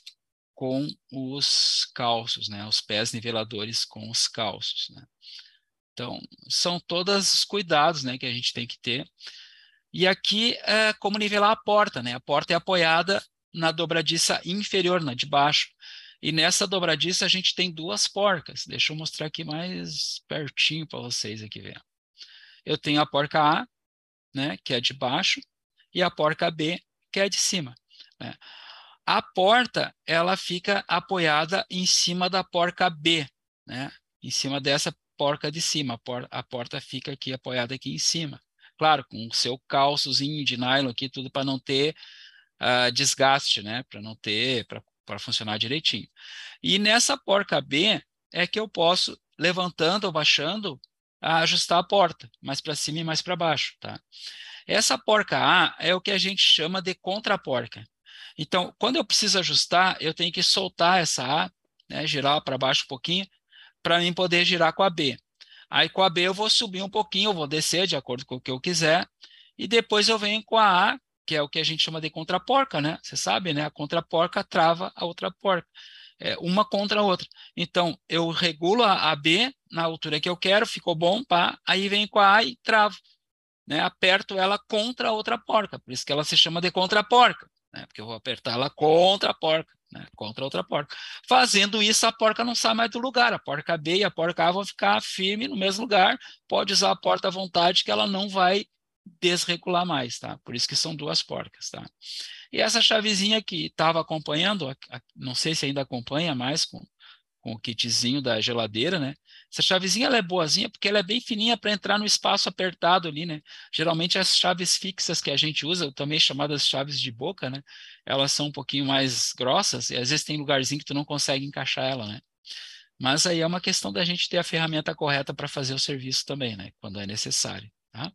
com os calços, né, os pés niveladores com os calços, né? Então, são todos os cuidados, né, que a gente tem que ter. E aqui é como nivelar a porta, né? A porta é apoiada na dobradiça inferior, na de baixo. E nessa dobradiça a gente tem duas porcas. Deixa eu mostrar aqui mais pertinho para vocês aqui ver. Eu tenho a porca A, né, que é de baixo, e a porca B, que é de cima, né? A porta, ela fica apoiada em cima da porca B, né? Em cima dessa porca de cima. A porta fica aqui apoiada aqui em cima. Claro, com o seu calçozinho de nylon aqui, tudo para não ter desgaste, né? Para não ter, para funcionar direitinho. E nessa porca B é que eu posso, levantando ou baixando, ajustar a porta, mais para cima e mais para baixo, tá? Essa porca A é o que a gente chama de contraporca. Então, quando eu preciso ajustar, eu tenho que soltar essa A, né, girar para baixo um pouquinho, para mim poder girar com a B. Aí com a B eu vou subir um pouquinho, eu vou descer de acordo com o que eu quiser, e depois eu venho com a A, que é o que a gente chama de contraporca, né? Você sabe, né? A contraporca trava a outra porca, uma contra a outra. Então, eu regulo a B na altura que eu quero, ficou bom, pá, aí venho com a A e travo, né? Aperto ela contra a outra porca, por isso que ela se chama de contraporca, né? Porque eu vou apertar ela contra a porca, né? Contra a outra porca. Fazendo isso, a porca não sai mais do lugar. A porca B e a porca A vão ficar firmes no mesmo lugar. Pode usar a porta à vontade que ela não vai desregular mais, tá? Por isso que são duas porcas, tá? E essa chavezinha que estava acompanhando, não sei se ainda acompanha mais com o kitzinho da geladeira, né? Essa chavezinha ela é boazinha porque ela é bem fininha para entrar no espaço apertado ali, né? Geralmente as chaves fixas que a gente usa, também chamadas chaves de boca, né? Elas são um pouquinho mais grossas e às vezes tem lugarzinho que tu não consegue encaixar ela, né? Mas aí é uma questão da gente ter a ferramenta correta para fazer o serviço também, né? Quando é necessário, tá?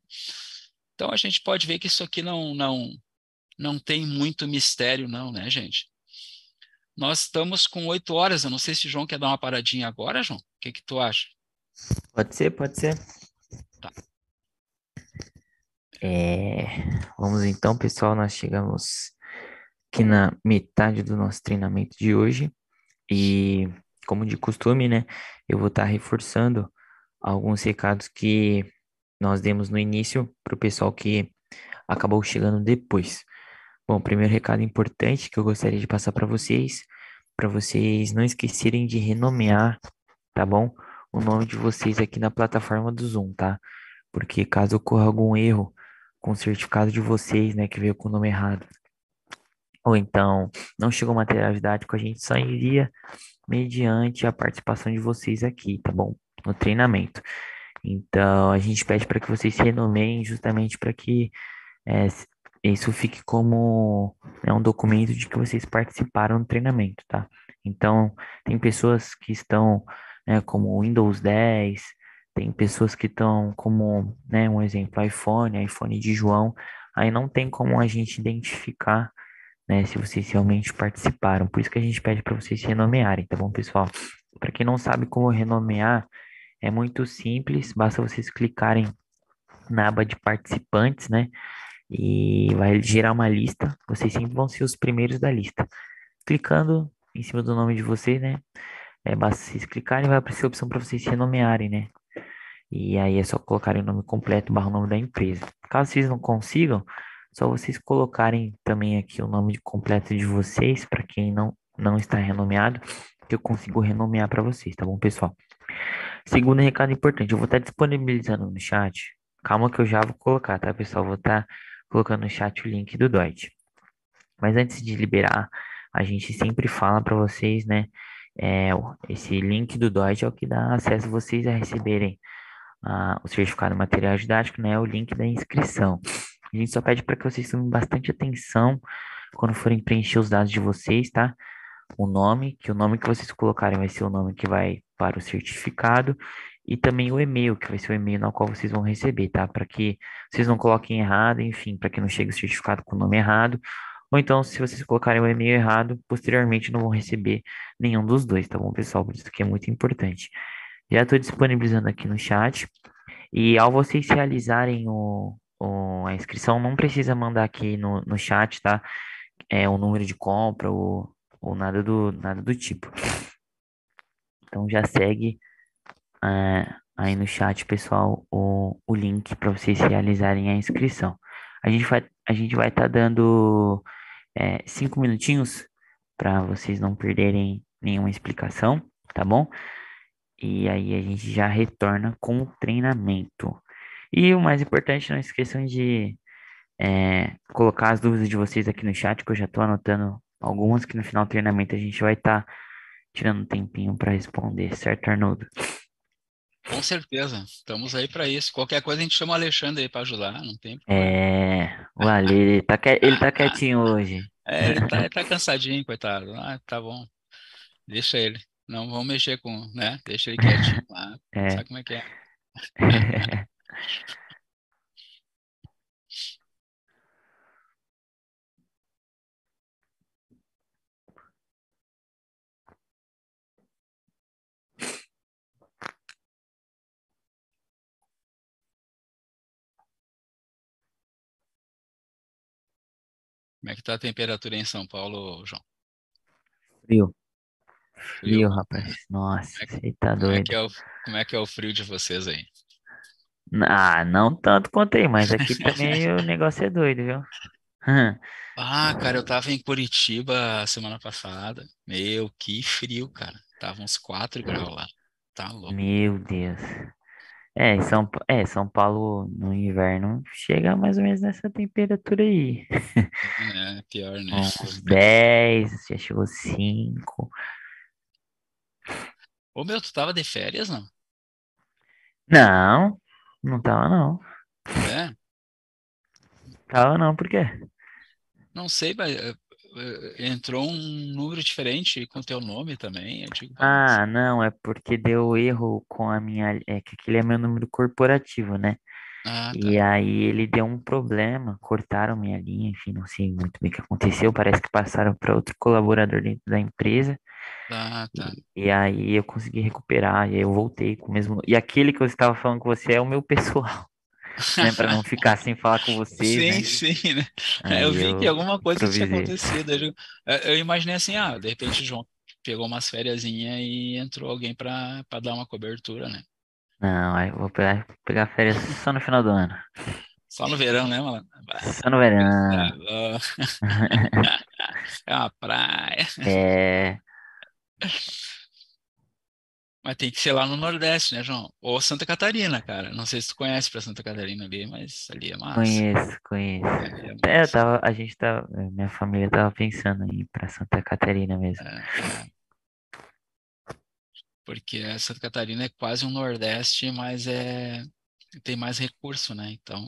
Então a gente pode ver que isso aqui não tem muito mistério não, né, gente? Nós estamos com 8 horas. Eu não sei se o João quer dar uma paradinha agora, João. O que que tu acha? Pode ser, pode ser. Tá. É, vamos então, pessoal, nós chegamos aqui na metade do nosso treinamento de hoje e, como de costume, né, eu vou estar reforçando alguns recados que nós demos no início para o pessoal que acabou chegando depois. Bom, primeiro recado importante que eu gostaria de passar para vocês não esquecerem de renomear, tá bom? O nome de vocês aqui na plataforma do Zoom, tá? Porque caso ocorra algum erro com o certificado de vocês, né, que veio com o nome errado, ou então não chegou material didático, a gente só envia mediante a participação de vocês aqui, tá bom? No treinamento. Então, a gente pede para que vocês se renomeiem justamente para que isso fique como um documento de que vocês participaram do treinamento, tá? Então, tem pessoas que estão, né, como Windows 10, tem pessoas que estão como, né, um exemplo, iPhone de João, aí não tem como a gente identificar, né, se vocês realmente participaram. Por isso que a gente pede para vocês se renomearem, tá bom, pessoal? Para quem não sabe como renomear, é muito simples, basta vocês clicarem na aba de participantes, né? E vai gerar uma lista. Vocês sempre vão ser os primeiros da lista. Clicando em cima do nome de vocês, né? Basta vocês clicarem e vai aparecer a opção para vocês se renomearem, né? E aí é só colocarem o nome completo barra o nome da empresa. Caso vocês não consigam, só vocês colocarem também aqui o nome completo de vocês, para quem não está renomeado, que eu consigo renomear para vocês, tá bom, pessoal? Segundo recado importante, eu vou estar disponibilizando no chat calma que eu já vou colocar, tá, pessoal? Vou estar colocando no chat o link do Dodge. Mas antes de liberar, a gente sempre fala para vocês, né? Esse link do Dodge é o que dá acesso a vocês a receberem o certificado material didático, né? O link da inscrição. A gente só pede para que vocês tomem bastante atenção quando forem preencher os dados de vocês, tá? Que o nome que vocês colocarem vai ser o nome que vai para o certificado e também o e-mail, que vai ser o e-mail no qual vocês vão receber, tá? Para que vocês não coloquem errado, enfim, para que não chegue o certificado com o nome errado. Ou então, se vocês colocarem o e-mail errado, posteriormente não vão receber nenhum dos dois, tá bom, pessoal? Por isso que é muito importante. Já estou disponibilizando aqui no chat. E ao vocês realizarem a inscrição, não precisa mandar aqui no chat, tá? O número de compra ou nada do tipo. Então já segue aí no chat, pessoal, o link para vocês realizarem a inscrição. A gente vai estar dando 5 minutinhos para vocês não perderem nenhuma explicação, tá bom? E aí a gente já retorna com o treinamento. E o mais importante, não esqueçam de colocar as dúvidas de vocês aqui no chat, que eu já estou anotando algumas que no final do treinamento a gente vai estar tirando um tempinho para responder, certo, Arnoldo? Com certeza, estamos aí para isso. Qualquer coisa a gente chama o Alexandre aí para ajudar, não tem problema. O Ale, ele tá quietinho hoje. É, ele tá cansadinho, coitado. Ah, tá bom, deixa ele. Não vamos mexer com, né? Deixa ele quietinho lá. É. Sabe como é que é? Como é que tá a temperatura em São Paulo, João? Frio, Frio? frio, rapaz. Nossa, você tá Como é que doido. é como é que é o frio de vocês aí? Ah, não tanto quanto aí, mas aqui também o negócio é doido, viu? Ah, cara, eu tava em Curitiba semana passada. Meu, que frio, cara. Tava uns 4 graus lá. Tá louco. Meu Deus. São Paulo no inverno chega mais ou menos nessa temperatura aí. É, pior, né? Uns 10, já chegou 5. Ô, meu, tu tava de férias, não? Não, não tava não. É? Tava não, por quê? Não sei, mas entrou um número diferente com teu nome também. Eu digo, ah, Ah, não, é porque deu erro com a minha. É que aquele é meu número corporativo, né? ah, E tá. aí ele deu um problema, cortaram minha linha, enfim, não sei muito bem o que aconteceu. Parece que passaram para outro colaborador dentro da empresa. Ah, tá. E aí eu consegui recuperar, e aí eu voltei com o mesmo. E aquele que eu estava falando com você é o meu pessoal, né? Para não ficar sem falar com vocês, Sim, né? sim, né? Eu Aí vi que eu alguma coisa tinha improvisei. acontecido. Eu imaginei assim, ah, de repente o João pegou umas fériasinha e entrou alguém para dar uma cobertura, né? Não, aí eu vou pegar férias só no final do ano. Só no verão, né, mano? Só no verão. Tá louco. É uma praia. É, Mas tem que ser lá no Nordeste, né, João? Ou Santa Catarina, cara. Não sei se tu conhece pra Santa Catarina ali, mas ali é massa. conheço. Ali é massa. Minha família tava pensando em ir pra Santa Catarina mesmo. É, é. Porque Santa Catarina é quase um Nordeste, mas tem mais recurso, né? Então,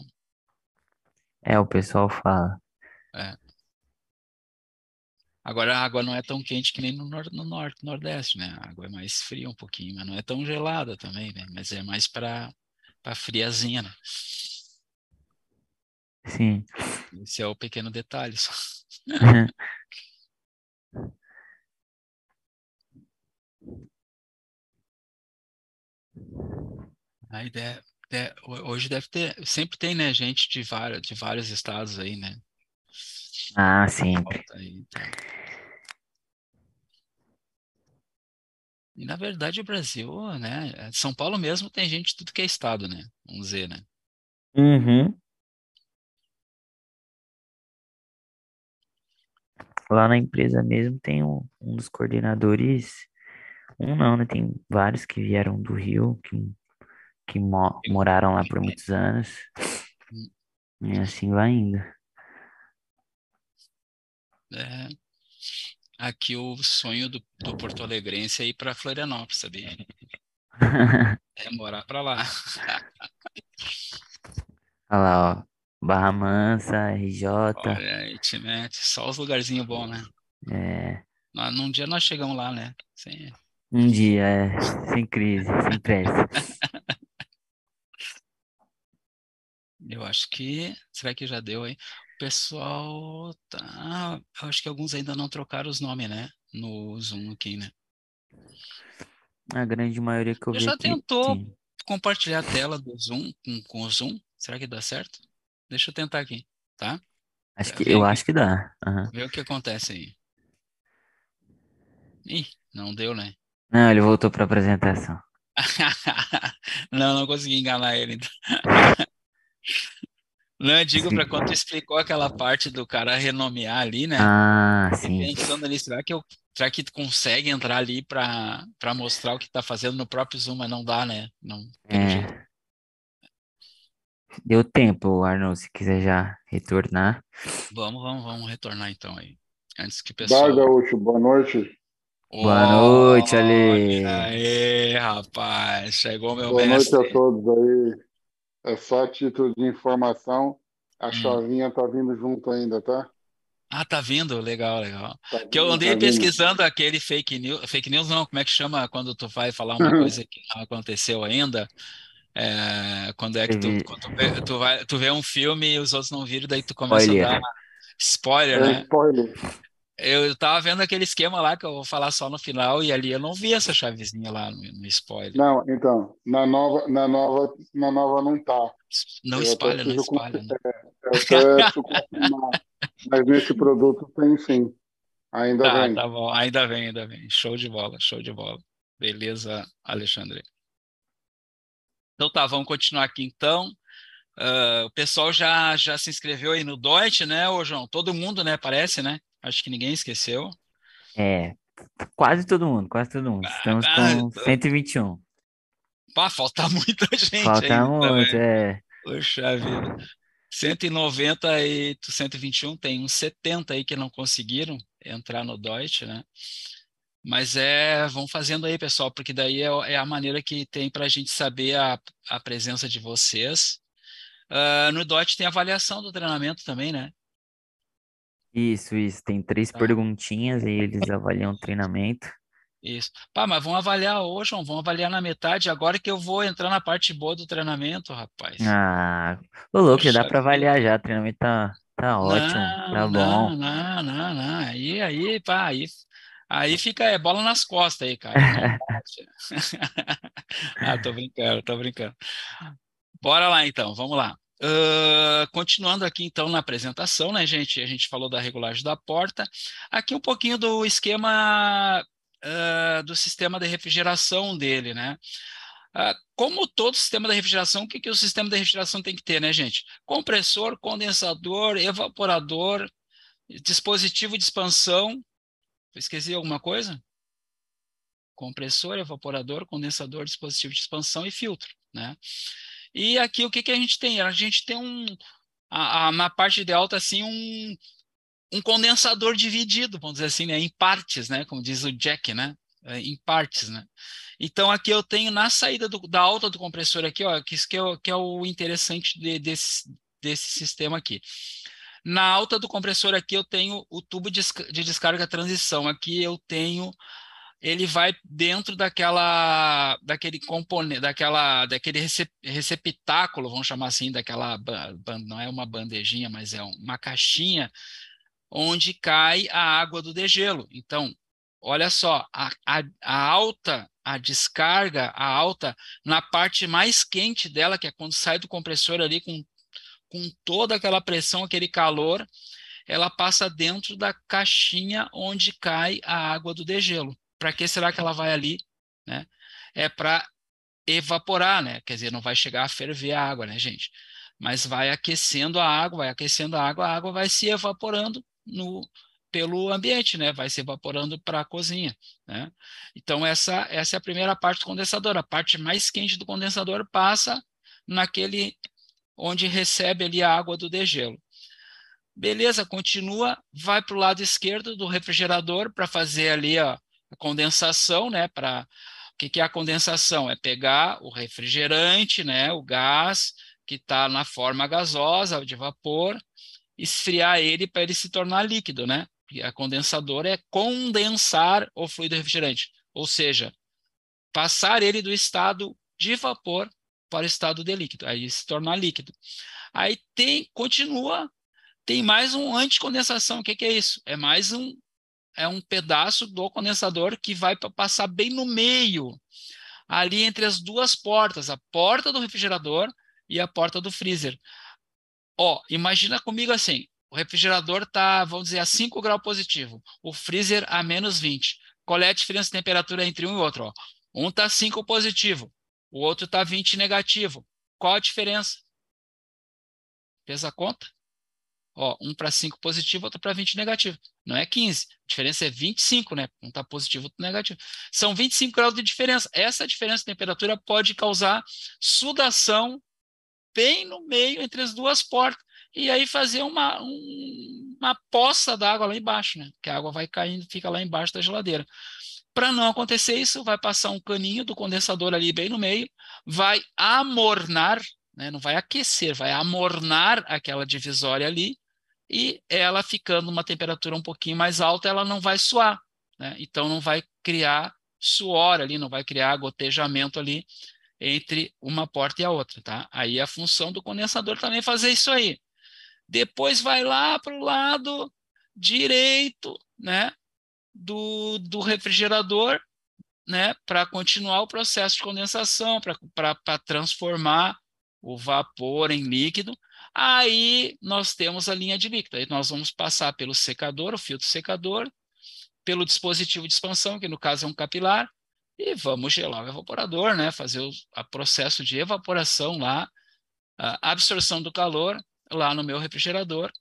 É, o pessoal fala. é. Agora a água não é tão quente que nem no norte, Nordeste, né? A água é mais fria um pouquinho, mas não é tão gelada também, né? Mas é mais para friazinha, né? Sim. Esse é o pequeno detalhe só. A ideia, hoje deve ter, sempre tem, né, gente de vários estados aí, né? Ah, sempre. Volta aí, tá. E na verdade o Brasil, né? São Paulo mesmo tem gente de tudo que é estado, né? Vamos dizer, né? Uhum. Lá na empresa mesmo tem um dos coordenadores. Um não, né? Tem vários que vieram do Rio, que que moraram lá por muitos anos. E assim vai indo. É, aqui o sonho do Porto Alegrense é ir para Florianópolis, sabia? É morar para lá. Olha lá, ó. Barra Mansa, RJ. Olha aí, te mete. Só os lugarzinhos bons, né? É, Num dia nós chegamos lá, né? Sim. um dia, sem crise, sem pressa. Eu acho que. Será que já deu aí? O pessoal tá. Eu acho que alguns ainda não trocaram os nomes, né? No Zoom aqui, né? A grande maioria que eu Você vi já aqui, tentou sim. compartilhar a tela do Zoom com o Zoom? Será que dá certo? Deixa eu tentar aqui, tá? Eu Vê, acho que dá. Aham. vê o que acontece aí. Ih, não deu, né? Não, ele voltou para apresentação. Não, não consegui enganar ele, então. Não, eu digo Sim. para quando tu explicou aquela parte do cara renomear ali, né? Ah, E sim. pensando ali, será que tu consegue entrar ali para mostrar o que tá fazendo no próprio Zoom, mas não dá, né? Não, pelo jeito. É, deu tempo, Arnold, se quiser já retornar. Vamos retornar então aí. Antes que o Dá, pessoal. Gaúcho, boa noite. Boa noite, Olha Ale. aí, rapaz, chegou meu Boa noite a mestre. todos aí. É só a título de informação. A Hum. chavinha tá vindo junto ainda, tá? Ah, tá vindo? Legal, legal. Tá Que eu vindo, tá andei vindo. pesquisando aquele fake news não, como é que chama quando tu vai falar uma coisa que não aconteceu ainda? Quando é que tu, Teve quando tu vê um filme e os outros não viram, daí tu começa a dar spoiler. spoiler, É né? spoiler. Eu tava vendo aquele esquema lá que eu vou falar só no final e ali eu não vi essa chavezinha lá no spoiler. Não, então, na nova não tá. Não Eu até espalha, não preciso, espalha, né? eu até preciso confirmar. Mas nesse produto tem sim. Ainda Tá, vem. tá bom. Ainda vem, ainda vem. Show de bola, show de bola. Beleza, Alexandre. Então tá, vamos continuar aqui então. O pessoal já se inscreveu aí no Deutsche, né, ô João? Todo mundo, né? Parece, né? Acho que ninguém esqueceu. É, quase todo mundo, quase todo mundo. Ah, Estamos com 121. pá, falta muita gente Falta ainda muito, também. é. Poxa vida. 190 e 121, tem uns 70 aí que não conseguiram entrar no Deutsche, né? Mas vão fazendo aí, pessoal, porque daí é a maneira que tem para a gente saber a presença de vocês. No DOT tem avaliação do treinamento também, né? Isso. Tem três Tá, perguntinhas e eles avaliam o treinamento. isso. Pá, mas vão avaliar hoje, João, vão avaliar na metade, agora que eu vou entrar na parte boa do treinamento, rapaz. Ah, ô louco, já dá Poxa pra avaliar vida. já. O treinamento tá ótimo, tá Não, bom. não, não, não, não. Pá, aí fica bola nas costas aí, cara. Não dá. Ah, tô brincando, tô brincando. Bora lá então, vamos lá. Continuando aqui então na apresentação, né, gente? A gente falou da regulagem da porta. Aqui um pouquinho do esquema do sistema de refrigeração dele, né? Como todo sistema de refrigeração, o que que o sistema de refrigeração tem que ter, né, gente? Compressor, condensador, evaporador, dispositivo de expansão. Esqueci alguma coisa? Compressor, evaporador, condensador, dispositivo de expansão e filtro, né? E aqui o que que a gente tem? A gente tem na parte de alta assim um condensador dividido, vamos dizer assim, né, em partes, né, como diz o Jack, né, em partes, né. Então aqui eu tenho na saída da alta do compressor aqui, ó, que isso que é o interessante desse sistema aqui. Na alta do compressor aqui eu tenho o tubo de descarga transição. Aqui eu tenho ele vai dentro daquele componente, daquele receptáculo, vamos chamar assim, não é uma bandejinha, mas é uma caixinha onde cai a água do degelo. Então, olha só, a alta, a descarga, a alta, na parte mais quente dela, que é quando sai do compressor ali com toda aquela pressão, aquele calor, ela passa dentro da caixinha onde cai a água do degelo. Para que será que ela vai ali, né? É para evaporar, né? Quer dizer, não vai chegar a ferver a água, né, gente? Mas vai aquecendo a água, a água vai se evaporando pelo ambiente, né? Vai se evaporando para a cozinha, né? Então, essa é a primeira parte do condensador. A parte mais quente do condensador passa naquele onde recebe ali a água do degelo. Beleza, continua, vai para o lado esquerdo do refrigerador para fazer ali a condensação, né? O que é a condensação? É pegar o refrigerante, né? O gás que está na forma gasosa, de vapor, esfriar ele para ele se tornar líquido, né? E a condensadora é condensar o fluido refrigerante, ou seja, passar ele do estado de vapor para o estado de líquido, aí se tornar líquido. Aí tem mais um anticondensação. O que é isso? É um pedaço do condensador que vai passar bem no meio, ali entre as duas portas, a porta do refrigerador e a porta do freezer. Ó, imagina comigo assim, o refrigerador está, vamos dizer, a 5 graus positivo, o freezer a menos 20. Qual é a diferença de temperatura entre um e outro? Ó? Um está 5 positivo, o outro está 20 negativo. Qual a diferença? Fez a conta? Ó, um para 5 positivo, outro para 20 negativo. Não é 15, a diferença é 25, né? Um está positivo, outro negativo. São 25 graus de diferença. Essa diferença de temperatura pode causar sudação bem no meio entre as duas portas. E aí fazer uma poça d'água lá embaixo, né? Que a água vai caindo, fica lá embaixo da geladeira. Para não acontecer isso, vai passar um caninho do condensador ali bem no meio, vai amornar, né? Não vai aquecer, vai amornar aquela divisória ali, e ela ficando numa temperatura um pouquinho mais alta, ela não vai suar, né? Então não vai criar suor ali, não vai criar gotejamento ali entre uma porta e a outra, tá? Aí a função do condensador também é fazer isso aí. Depois vai lá para o lado direito, né, do refrigerador, né, para continuar o processo de condensação, para transformar o vapor em líquido. Aí nós temos a linha de líquido. Aí nós vamos passar pelo secador, o filtro secador, pelo dispositivo de expansão, que no caso é um capilar, e vamos gelar o evaporador, né? Fazer o processo de evaporação lá, a absorção do calor lá no meu refrigerador,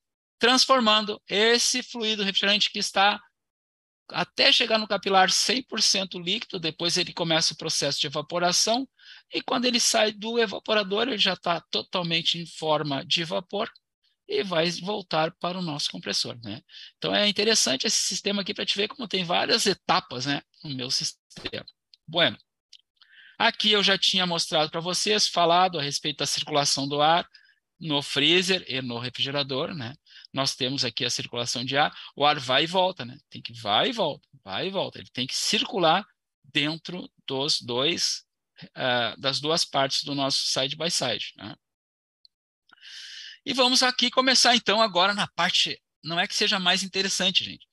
transformando esse fluido refrigerante que está até chegar no capilar 100% líquido, depois ele começa o processo de evaporação, e quando ele sai do evaporador, ele já está totalmente em forma de vapor, e vai voltar para o nosso compressor, né? Então é interessante esse sistema aqui para te ver como tem várias etapas, né, no meu sistema. Bueno, aqui eu já tinha mostrado para vocês, falado a respeito da circulação do ar no freezer e no refrigerador, né? Nós temos aqui a circulação de ar, o ar vai e volta, né? Tem que vai e volta, vai e volta. Ele tem que circular dentro das duas partes do nosso side by side, né? E vamos aqui começar então agora na parte, não é que seja mais interessante, gente,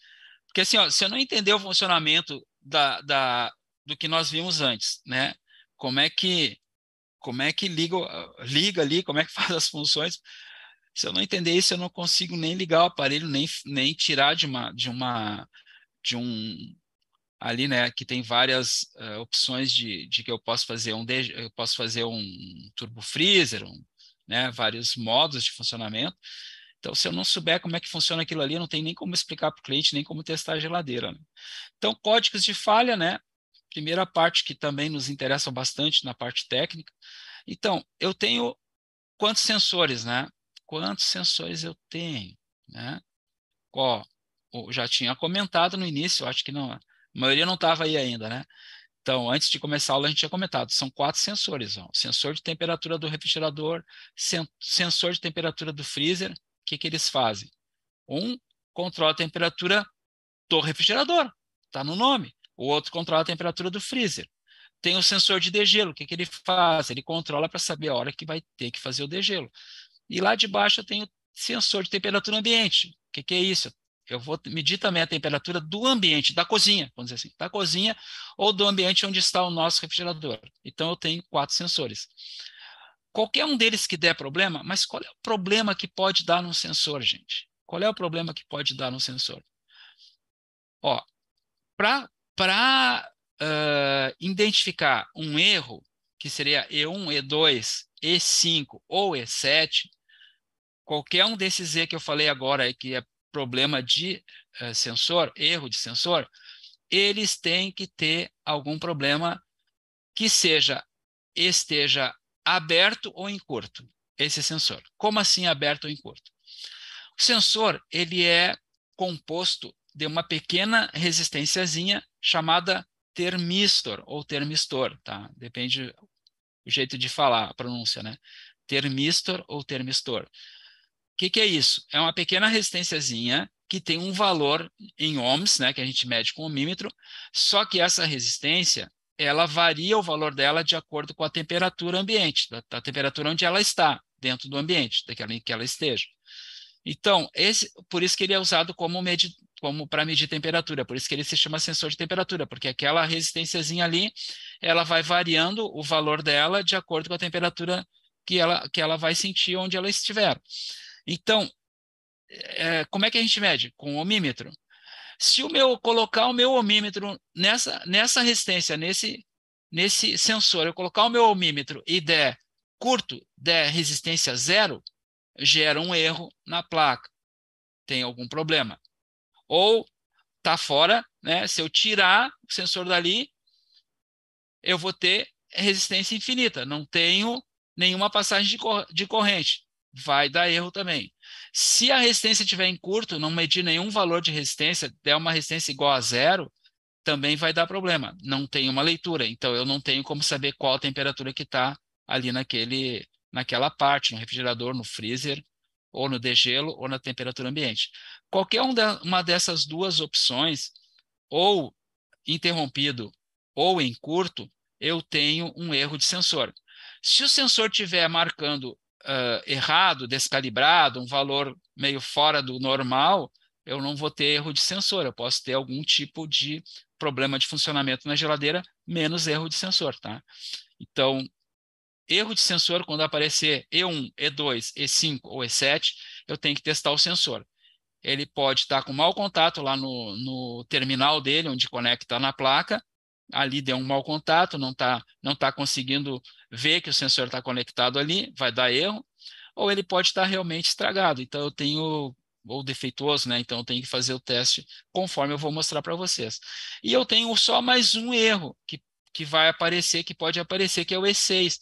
porque assim, ó, se eu não entender o funcionamento do que nós vimos antes, né? Como é que liga ali, como é que faz as funções? Se eu não entender isso, eu não consigo nem ligar o aparelho, nem tirar de um ali, né, que tem várias opções de que eu posso fazer um turbo freezer, né, vários modos de funcionamento. Então, se eu não souber como é que funciona aquilo ali, eu não tenho nem como explicar para o cliente, nem como testar a geladeira, né? Então, códigos de falha, né? Primeira parte que também nos interessa bastante na parte técnica. Então, eu tenho quantos sensores, né? Quantos sensores eu tenho, né? Ó, eu já tinha comentado no início, acho que não, a maioria não estava aí ainda, né? Então, antes de começar a aula, a gente tinha comentado, são 4 sensores, ó. Sensor de temperatura do refrigerador, sensor de temperatura do freezer. O que eles fazem? Um controla a temperatura do refrigerador, está no nome. O outro controla a temperatura do freezer. Tem o sensor de degelo, o que ele faz? Ele controla para saber a hora que vai ter que fazer o degelo. E lá de baixo eu tenho sensor de temperatura ambiente. O que é isso? Eu vou medir também a temperatura do ambiente, da cozinha, vamos dizer assim, da cozinha ou do ambiente onde está o nosso refrigerador. Então eu tenho 4 sensores. Qualquer um deles que der problema, mas qual é o problema que pode dar no sensor, gente? Qual é o problema que pode dar no sensor? Ó, para identificar um erro, que seria E1, E2, E5 ou E7, qualquer um desses E que eu falei agora, que é problema de sensor, erro de sensor, eles têm que ter algum problema que esteja aberto ou em curto, esse sensor. Como assim aberto ou em curto? O sensor, ele é composto de uma pequena resistênciazinha chamada termistor ou termistor, tá? Depende do jeito de falar, a pronúncia, né? Termistor ou termistor. O que é isso? É uma pequena resistênciazinha que tem um valor em ohms, né, que a gente mede com o ohmímetro, só que essa resistência, ela varia o valor dela de acordo com a temperatura ambiente, da temperatura onde ela está, dentro do ambiente, daquela em que ela esteja. Então, por isso que ele é usado como para medir temperatura, por isso que ele se chama sensor de temperatura, porque aquela resistênciazinha ali, ela vai variando o valor dela de acordo com a temperatura que ela vai sentir onde ela estiver. Então, como é que a gente mede? Com o ohmímetro. Se colocar o meu ohmímetro nessa resistência, nesse sensor, eu colocar o meu ohmímetro e der curto, der resistência 0, gera um erro na placa. Tem algum problema. Ou está fora, né? Se eu tirar o sensor dali, eu vou ter resistência infinita. Não tenho nenhuma passagem de corrente. Vai dar erro também. Se a resistência estiver em curto, não medir nenhum valor de resistência, der uma resistência igual a 0, também vai dar problema. Não tem uma leitura. Então, eu não tenho como saber qual a temperatura que está ali naquela parte, no refrigerador, no freezer, ou no degelo, ou na temperatura ambiente. Qualquer uma dessas duas opções, ou interrompido ou em curto, eu tenho um erro de sensor. Se o sensor estiver marcando errado, descalibrado, um valor meio fora do normal, eu não vou ter erro de sensor, eu posso ter algum tipo de problema de funcionamento na geladeira, menos erro de sensor, tá? Então, erro de sensor, quando aparecer E1, E2, E5 ou E7, eu tenho que testar o sensor. Ele pode estar com mau contato lá no terminal dele, onde conecta na placa, ali deu um mau contato, não tá conseguindo ver que o sensor está conectado ali, vai dar erro, ou ele pode estar realmente estragado, então eu tenho, ou defeituoso, né? Então eu tenho que fazer o teste conforme eu vou mostrar para vocês. E eu tenho só mais um erro que vai aparecer, que pode aparecer, que é o E6.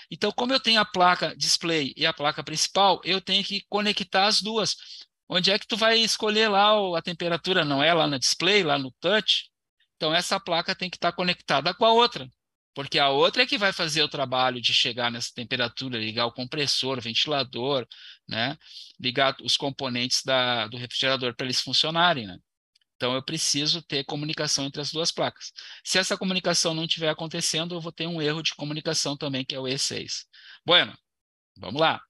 Então, como eu tenho a placa display e a placa principal, eu tenho que conectar as duas. Onde é que tu vai escolher lá a temperatura? Não é lá no display, lá no touch? Então, essa placa tem que estar conectada com a outra, porque a outra é que vai fazer o trabalho de chegar nessa temperatura, ligar o compressor, o ventilador, né? Ligar os componentes do refrigerador para eles funcionarem, né? Então, eu preciso ter comunicação entre as duas placas. Se essa comunicação não estiver acontecendo, eu vou ter um erro de comunicação também, que é o E6. Bueno, vamos lá.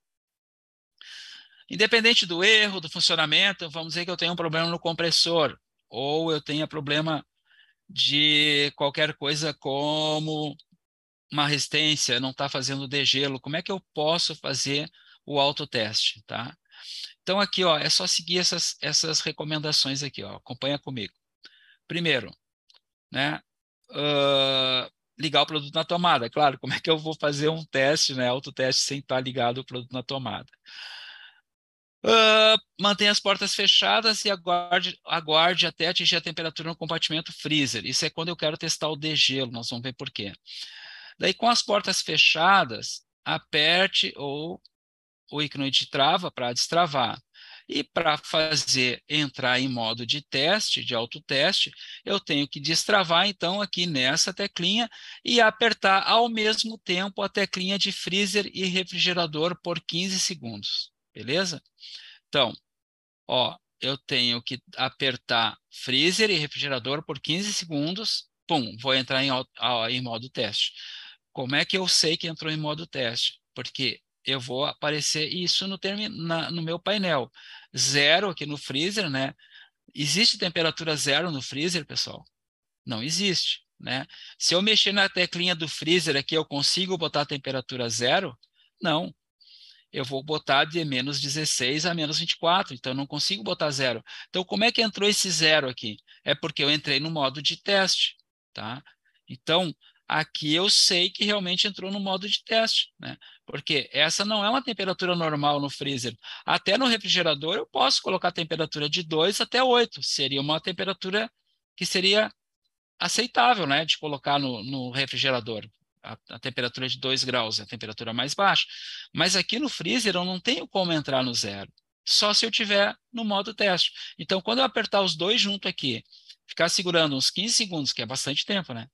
Independente do erro, do funcionamento, vamos dizer que eu tenho um problema no compressor, ou eu tenha problema de qualquer coisa como uma resistência, não está fazendo degelo. Como é que eu posso fazer o autoteste, tá? Então, aqui, ó, é só seguir essas recomendações aqui, ó, acompanha comigo. Primeiro, né, ligar o produto na tomada. Claro, como é que eu vou fazer um teste, né, autoteste, sem estar ligado o produto na tomada? Mantenha as portas fechadas e aguarde até atingir a temperatura no compartimento freezer. Isso é quando eu quero testar o degelo, nós vamos ver por quê. Daí, com as portas fechadas, aperte o ícone de trava para destravar. E para fazer entrar em modo de teste, de autoteste, eu tenho que destravar, então, aqui nessa teclinha e apertar ao mesmo tempo a teclinha de freezer e refrigerador por 15 segundos. Beleza? Então, ó, eu tenho que apertar freezer e refrigerador por 15 segundos. Pum, vou entrar em modo teste. Como é que eu sei que entrou em modo teste? Porque eu vou aparecer isso no meu painel. 0 aqui no freezer, né? Existe temperatura 0 no freezer, pessoal? Não existe, né? Se eu mexer na teclinha do freezer aqui, eu consigo botar a temperatura 0? Não. Eu vou botar de menos 16 a menos 24, então eu não consigo botar 0. Então, como é que entrou esse 0 aqui? É porque eu entrei no modo de teste, tá? Então, aqui eu sei que realmente entrou no modo de teste, né? Porque essa não é uma temperatura normal no freezer. Até no refrigerador eu posso colocar a temperatura de 2 até 8. Seria uma temperatura que seria aceitável, né, de colocar no refrigerador. A temperatura de 2 graus é a temperatura mais baixa. Mas aqui no freezer eu não tenho como entrar no zero. Só se eu tiver no modo teste. Então, quando eu apertar os dois junto aqui, ficar segurando uns 15 segundos, que é bastante tempo, né?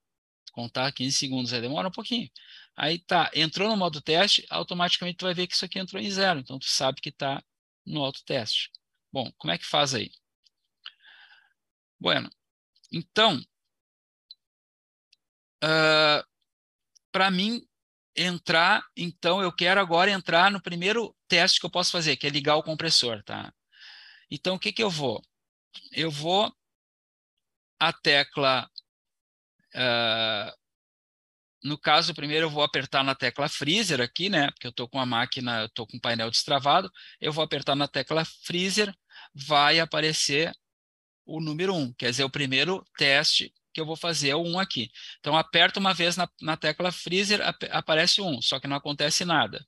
Contar 15 segundos aí demora um pouquinho. Aí tá, entrou no modo teste, automaticamente tu vai ver que isso aqui entrou em zero. Então, tu sabe que está no autoteste. Bom, como é que faz aí? Bueno, então, para mim entrar, então eu quero agora entrar no primeiro teste que eu posso fazer, que é ligar o compressor, tá? Então, o que que eu vou? Eu vou a tecla, no caso, primeiro eu vou apertar na tecla freezer aqui, né? Porque eu estou com a máquina, eu estou com o painel destravado, eu vou apertar na tecla freezer, vai aparecer o número 1, quer dizer, o primeiro teste que eu vou fazer é o 1 aqui. Então, aperto uma vez na tecla freezer, aparece o 1, só que não acontece nada.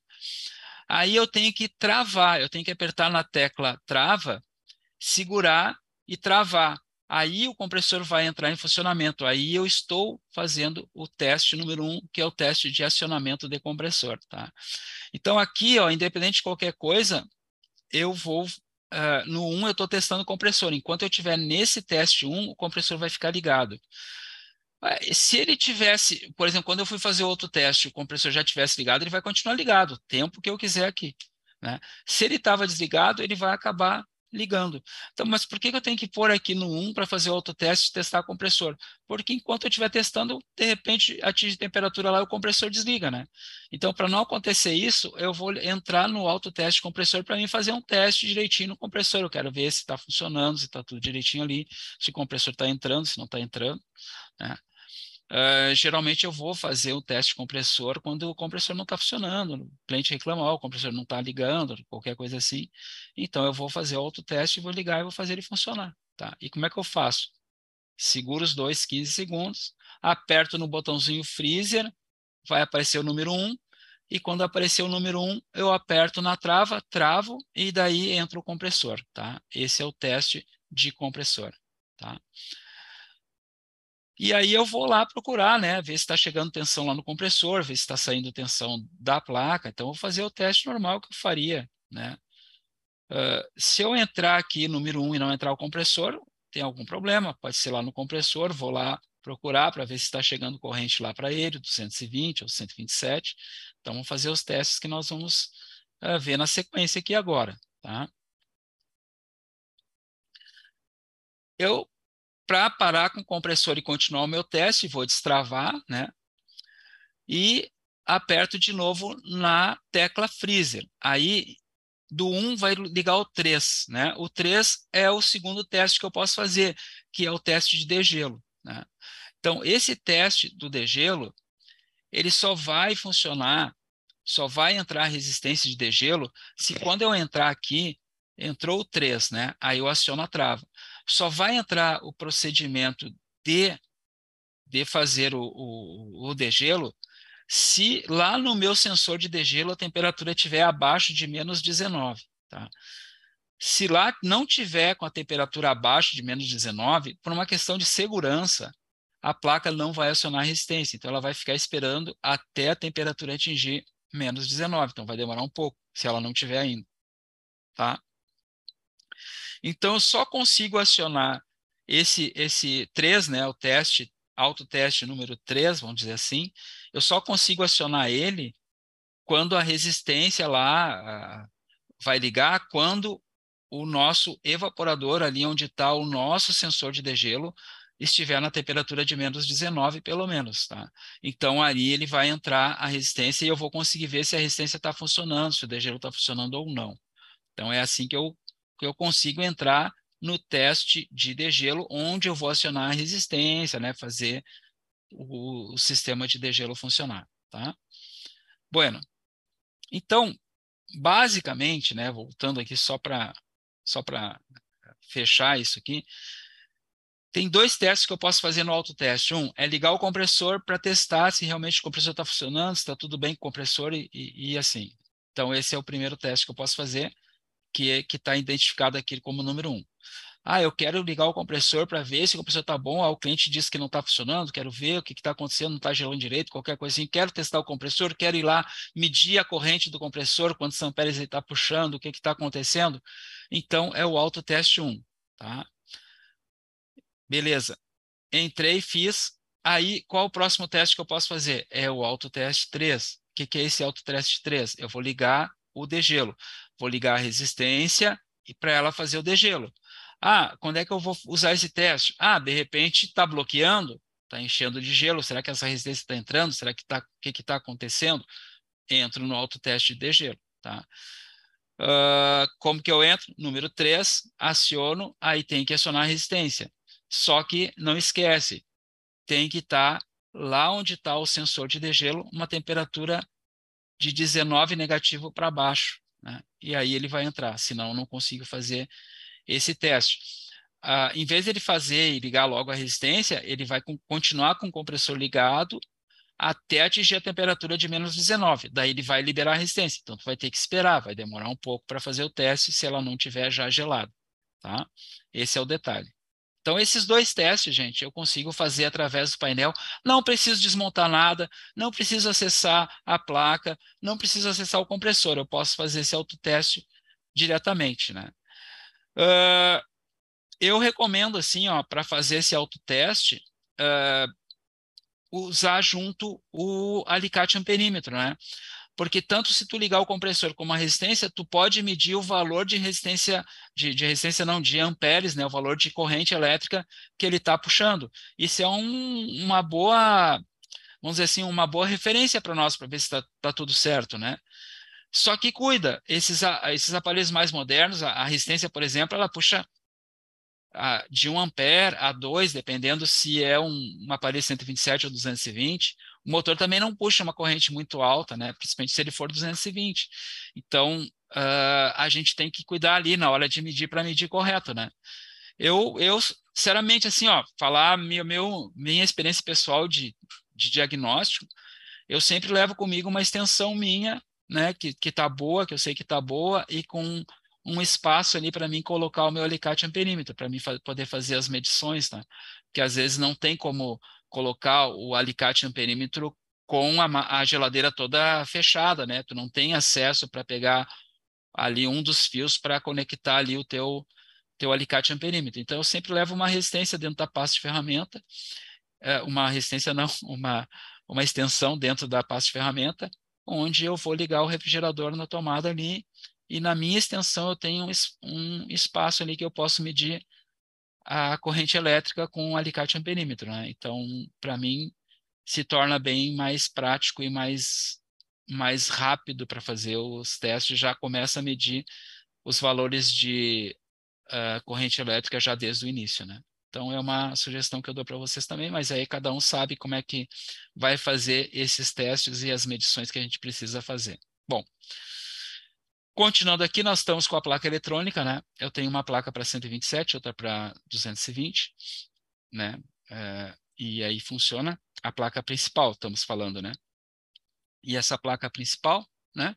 Aí eu tenho que travar, eu tenho que apertar na tecla trava, segurar e travar. Aí o compressor vai entrar em funcionamento. Aí eu estou fazendo o teste número 1, que é o teste de acionamento de compressor. Tá? Então aqui, ó, independente de qualquer coisa, eu vou... no 1 eu estou testando o compressor. Enquanto eu estiver nesse teste 1, o compressor vai ficar ligado. Se ele tivesse, por exemplo, quando eu fui fazer outro teste, o compressor já tivesse ligado, ele vai continuar ligado, o tempo que eu quiser aqui, né? Se ele estava desligado, ele vai acabar ligando. Então, mas por que eu tenho que pôr aqui no 1 para fazer outro teste e testar o compressor? Porque enquanto eu estiver testando, de repente atinge temperatura lá e o compressor desliga, né? Então, para não acontecer isso, eu vou entrar no autoteste compressor para mim fazer um teste direitinho no compressor. Eu quero ver se está funcionando, se está tudo direitinho ali, se o compressor está entrando, se não está entrando, né? Geralmente eu vou fazer o teste compressor quando o compressor não está funcionando, o cliente reclamou, o compressor não está ligando, qualquer coisa assim. Então eu vou fazer o autoteste, vou ligar e vou fazer ele funcionar. Tá? E como é que eu faço? Seguro os 15 segundos, aperto no botãozinho freezer, vai aparecer o número 1, e quando aparecer o número 1, eu aperto na trava, travo, e daí entra o compressor. Tá? Esse é o teste de compressor. Tá? E aí eu vou lá procurar, né, ver se está chegando tensão lá no compressor, ver se está saindo tensão da placa. Então, eu vou fazer o teste normal que eu faria, né? Se eu entrar aqui número 1 e não entrar o compressor, tem algum problema, pode ser lá no compressor, vou lá procurar para ver se está chegando corrente lá para ele, 220 ou 127. Então, vamos fazer os testes que nós vamos ver na sequência aqui agora, tá? Para parar com o compressor e continuar o meu teste, vou destravar, né? E aperto de novo na tecla freezer. Aí, do 1 vai ligar o 3, né? O 3 é o segundo teste que eu posso fazer, que é o teste de degelo, né? Então, esse teste do degelo, ele só vai funcionar, só vai entrar a resistência de degelo se quando eu entrar aqui, entrou o 3, né? Aí eu aciono a trava. Só vai entrar o procedimento de fazer o degelo se lá no meu sensor de degelo a temperatura estiver abaixo de menos 19. Tá? Se lá não tiver com a temperatura abaixo de menos 19, por uma questão de segurança, a placa não vai acionar a resistência. Então, ela vai ficar esperando até a temperatura atingir menos 19. Então, vai demorar um pouco, se ela não tiver ainda. Tá? Então, eu só consigo acionar esse 3, né, o teste, autoteste número 3, vamos dizer assim, eu só consigo acionar ele quando a resistência lá vai ligar, quando o nosso evaporador, ali onde está o nosso sensor de degelo, estiver na temperatura de menos 19, pelo menos. Tá? Então, ali ele vai entrar a resistência e eu vou conseguir ver se a resistência está funcionando, se o degelo está funcionando ou não. Então, é assim que eu consigo entrar no teste de degelo, onde eu vou acionar a resistência, né, fazer o sistema de degelo funcionar. Tá? Bueno, então, basicamente, né, voltando aqui só para fechar isso aqui, Tem dois testes que eu posso fazer no autoteste. Um é ligar o compressor para testar se realmente o compressor está funcionando, se está tudo bem com o compressor e assim. Então, esse é o primeiro teste que eu posso fazer, que está identificado aqui como número 1. Ah, eu quero ligar o compressor para ver se o compressor está bom. Ah, o cliente disse que não está funcionando, quero ver o que está acontecendo, não está gelando direito, qualquer coisa assim. Quero testar o compressor, quero ir lá medir a corrente do compressor, quantos amperes ele está puxando, o que está acontecendo. Então, é o autoteste 1. Tá? Beleza. Entrei, fiz. Aí, qual o próximo teste que eu posso fazer? É o autoteste 3. O que é esse autoteste 3? Eu vou ligar o degelo. Vou ligar a resistência e para ela fazer o degelo. Ah, quando é que eu vou usar esse teste? Ah, de repente está bloqueando, está enchendo de gelo. Será que essa resistência está entrando? Será que o que está acontecendo? Entro no autoteste de degelo. Tá? Como que eu entro? Número 3, aciono, aí tem que acionar a resistência. Só que não esquece, tem que estar lá onde está o sensor de degelo, uma temperatura de 19 negativo para baixo, né? E aí ele vai entrar, senão eu não consigo fazer esse teste. Em vez de ele fazer e ligar logo a resistência, ele vai continuar com o compressor ligado até atingir a temperatura de menos 19. Daí ele vai liberar a resistência. Então, tu vai ter que esperar, vai demorar um pouco para fazer o teste se ela não tiver já gelada. Tá? Esse é o detalhe. Então, esses dois testes, gente, eu consigo fazer através do painel. Não preciso desmontar nada, não preciso acessar a placa, não preciso acessar o compressor. Eu posso fazer esse autoteste diretamente, né? Eu recomendo, assim, para fazer esse autoteste, usar junto o alicate amperímetro, né? Porque tanto se tu ligar o compressor como a resistência, tu pode medir o valor de resistência, de resistência não, de amperes, né? O valor de corrente elétrica que ele está puxando. Isso é uma boa, vamos dizer assim, uma boa referência para nós, para ver se está tudo certo, né? Só que cuida, esses aparelhos mais modernos, a resistência, por exemplo, ela puxa de 1 ampere a 2, dependendo se é um aparelho 127 ou 220. O motor também não puxa uma corrente muito alta, né? Principalmente se ele for 220. Então, a gente tem que cuidar ali na hora de medir para medir correto, né? Eu sinceramente, assim, falar minha experiência pessoal de diagnóstico, eu sempre levo comigo uma extensão minha, né, que está boa, que eu sei que está boa, e com um espaço ali para mim colocar o meu alicate amperímetro, para mim poder fazer as medições, né? Porque às vezes não tem como colocar o alicate amperímetro com a geladeira toda fechada, né? Tu não tem acesso para pegar ali um dos fios para conectar ali o teu alicate amperímetro. Então eu sempre levo uma resistência dentro da pasta de ferramenta, uma resistência não, uma extensão dentro da pasta de ferramenta, onde eu vou ligar o refrigerador na tomada ali, e na minha extensão eu tenho um espaço ali que eu posso medir a corrente elétrica com o alicate amperímetro, né? Então, para mim, se torna bem mais prático e mais rápido para fazer os testes, já começa a medir os valores de corrente elétrica já desde o início, né? Então, é uma sugestão que eu dou para vocês também, mas aí cada um sabe como é que vai fazer esses testes e as medições que a gente precisa fazer. Bom, continuando aqui, nós estamos com a placa eletrônica, né? Eu tenho uma placa para 127, outra para 220, né? E aí funciona a placa principal, estamos falando, né? E essa placa principal, né?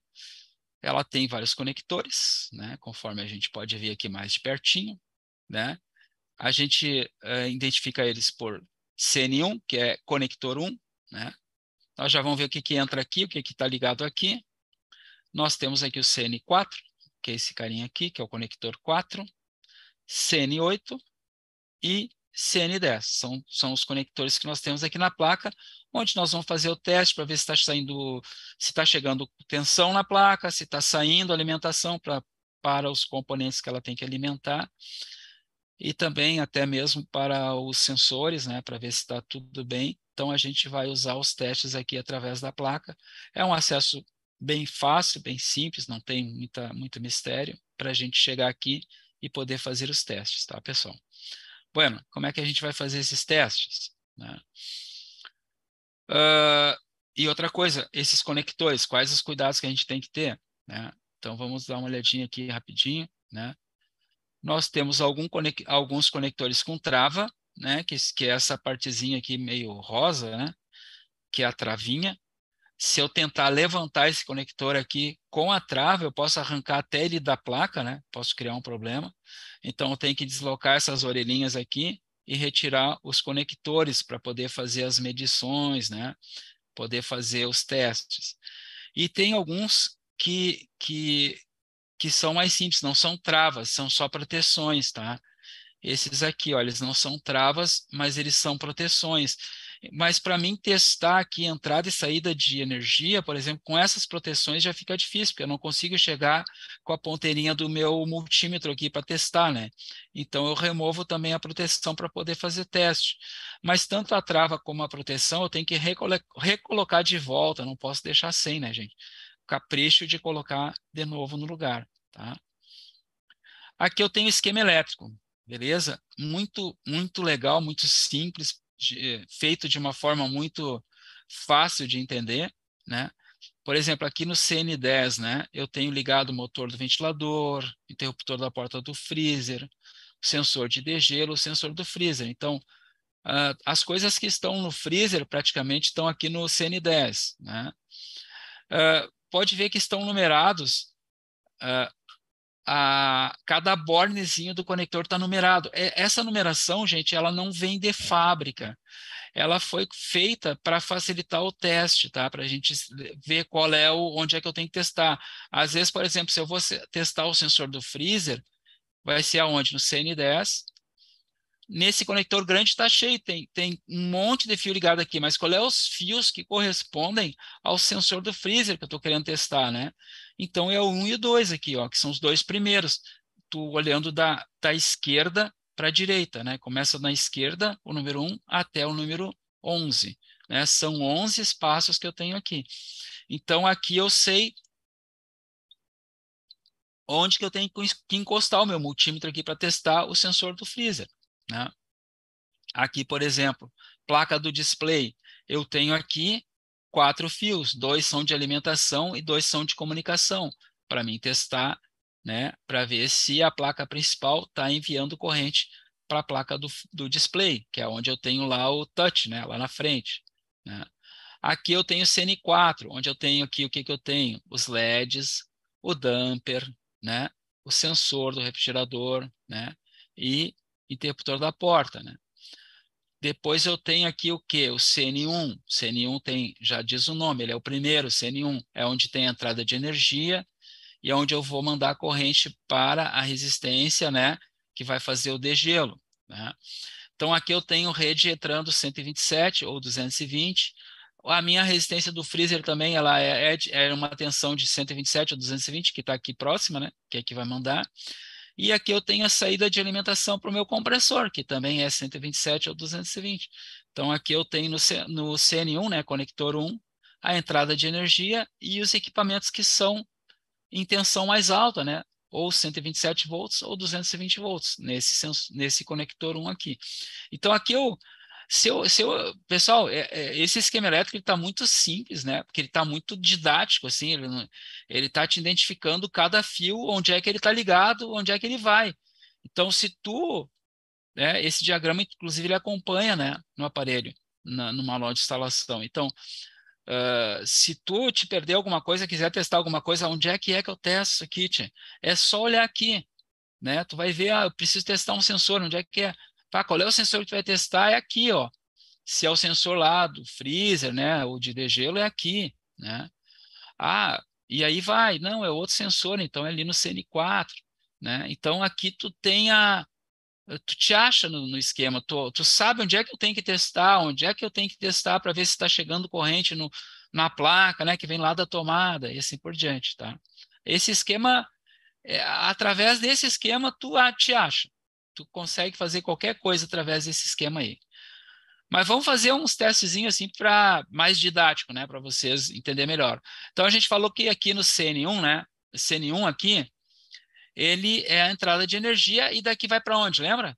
Ela tem vários conectores, né? Conforme a gente pode ver aqui mais de pertinho, né? A gente identifica eles por CN1, que é conector 1, né? Nós já vamos ver o que entra aqui, o que está ligado aqui. Nós temos aqui o CN4, que é esse carinha aqui, que é o conector 4, CN8 e CN10. São os conectores que nós temos aqui na placa, onde nós vamos fazer o teste para ver se está saindo, se está chegando tensão na placa, se está saindo alimentação para os componentes que ela tem que alimentar, e também até mesmo para os sensores, né, para ver se está tudo bem. Então a gente vai usar os testes aqui através da placa. É um acesso bem fácil, bem simples, não tem muito mistério para a gente chegar aqui e poder fazer os testes, tá, pessoal? Bueno, como é que a gente vai fazer esses testes, né? E outra coisa, esses conectores, quais os cuidados que a gente tem que ter, né? Então vamos dar uma olhadinha aqui rapidinho, né? Nós temos alguns conectores com trava, né, que é essa partezinha aqui meio rosa, né, que é a travinha. Se eu tentar levantar esse conector aqui com a trava, eu posso arrancar até ele da placa, né? Posso criar um problema. Então, eu tenho que deslocar essas orelhinhas aqui e retirar os conectores para poder fazer as medições, né? Poder fazer os testes. E tem alguns que são mais simples, não são travas, são só proteções, tá? Esses aqui, ó, eles não são travas, mas eles são proteções. Mas para mim testar aqui entrada e saída de energia, por exemplo, com essas proteções já fica difícil, porque eu não consigo chegar com a ponteirinha do meu multímetro aqui para testar, né? Então eu removo também a proteção para poder fazer teste. Mas tanto a trava como a proteção eu tenho que recolocar de volta, não posso deixar sem, né, gente? Capricho de colocar de novo no lugar, tá? Aqui eu tenho esquema elétrico, beleza? Muito, muito legal, muito simples, feito de uma forma muito fácil de entender, né? Por exemplo, aqui no CN10, né, eu tenho ligado o motor do ventilador, interruptor da porta do freezer, sensor de degelo, o sensor do freezer. Então, as coisas que estão no freezer praticamente estão aqui no CN10, né? Pode ver que estão numerados, cada bornezinho do conector está numerado. Essa numeração, gente, ela não vem de fábrica. Ela foi feita para facilitar o teste, tá? Para a gente ver onde é que eu tenho que testar. Às vezes, por exemplo, se eu vou testar o sensor do freezer, vai ser aonde? No CN10. Nesse conector grande está cheio, tem um monte de fio ligado aqui, mas qual é os fios que correspondem ao sensor do freezer que eu estou querendo testar, né? Então é o 1 e o 2 aqui, ó, que são os dois primeiros. Tu olhando da esquerda para a direita, né? Começa na esquerda, o número 1, até o número 11, né? São 11 espaços que eu tenho aqui. Então aqui eu sei onde que eu tenho que encostar o meu multímetro aqui para testar o sensor do freezer, né? Aqui, por exemplo, placa do display. Eu tenho aqui 4 fios, 2 são de alimentação e 2 são de comunicação, para mim testar, né, para ver se a placa principal está enviando corrente para a placa do display, que é onde eu tenho lá o touch, né, lá na frente, né. Aqui eu tenho CN4, onde eu tenho aqui o que eu tenho? Os LEDs, o damper, né, o sensor do refrigerador, né, e interruptor da porta, né. Depois eu tenho aqui o quê? O CN1. CN1 tem, já diz o nome, ele é o primeiro, CN1. É onde tem a entrada de energia e é onde eu vou mandar a corrente para a resistência, né? Que vai fazer o degelo, né? Então aqui eu tenho rede entrando 127 ou 220. A minha resistência do freezer também ela é uma tensão de 127 ou 220, que está aqui próxima, né? Que é que vai mandar. E aqui eu tenho a saída de alimentação para o meu compressor, que também é 127 ou 220. Então, aqui eu tenho no CN1, né, conector 1, a entrada de energia e os equipamentos que são em tensão mais alta, né, ou 127 volts ou 220 volts, nesse conector 1 aqui. Então, aqui pessoal, esse esquema elétrico está muito simples, né? Porque ele está muito didático, assim, ele está te identificando cada fio, onde é que ele está ligado, onde é que ele vai. Então, né, esse diagrama, inclusive, ele acompanha, né, no aparelho, no manual de instalação. Então, se tu te perder alguma coisa, quiser testar alguma coisa, onde é que eu testo isso aqui, tia? É só olhar aqui, né? Tu vai ver, eu preciso testar um sensor, onde é que é? Tá, qual é o sensor que tu vai testar? É aqui, ó. Se é o sensor lá do freezer, né, ou de degelo, é aqui, né? E aí vai, não, é outro sensor, então é ali no CN4, né? Então aqui tu te acha no esquema, tu sabe onde é que eu tenho que testar, onde é que eu tenho que testar para ver se está chegando corrente na placa, né, que vem lá da tomada e assim por diante, tá? Esse esquema, através desse esquema, tu te acha. Tu consegue fazer qualquer coisa através desse esquema aí. Mas vamos fazer uns testezinhos assim para mais didático, né, para vocês entenderem melhor. Então a gente falou que aqui no CN1, né, CN1 aqui, ele é a entrada de energia e daqui vai para onde, lembra?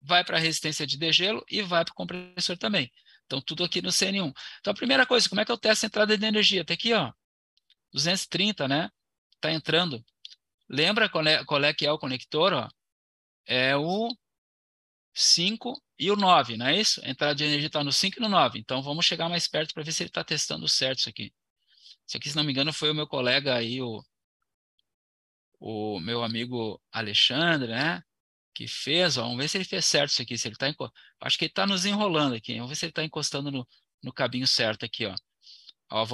Vai para a resistência de degelo e vai para o compressor também. Então tudo aqui no CN1. Então a primeira coisa, como é que eu testo a entrada de energia? Tá aqui, ó, 230, né? Tá entrando. Lembra qual é que é o conector, ó? É o 5 e o 9, não é isso? A entrada de energia está no 5 e no 9. Então vamos chegar mais perto para ver se ele está testando certo isso aqui. Isso aqui, se não me engano, foi o meu colega aí, o meu amigo Alexandre, né? Que fez, ó, vamos ver se ele fez certo isso aqui. Se ele tá, acho que ele está nos enrolando aqui. Vamos ver se ele está encostando no caminho certo aqui, ó. Ó, vamos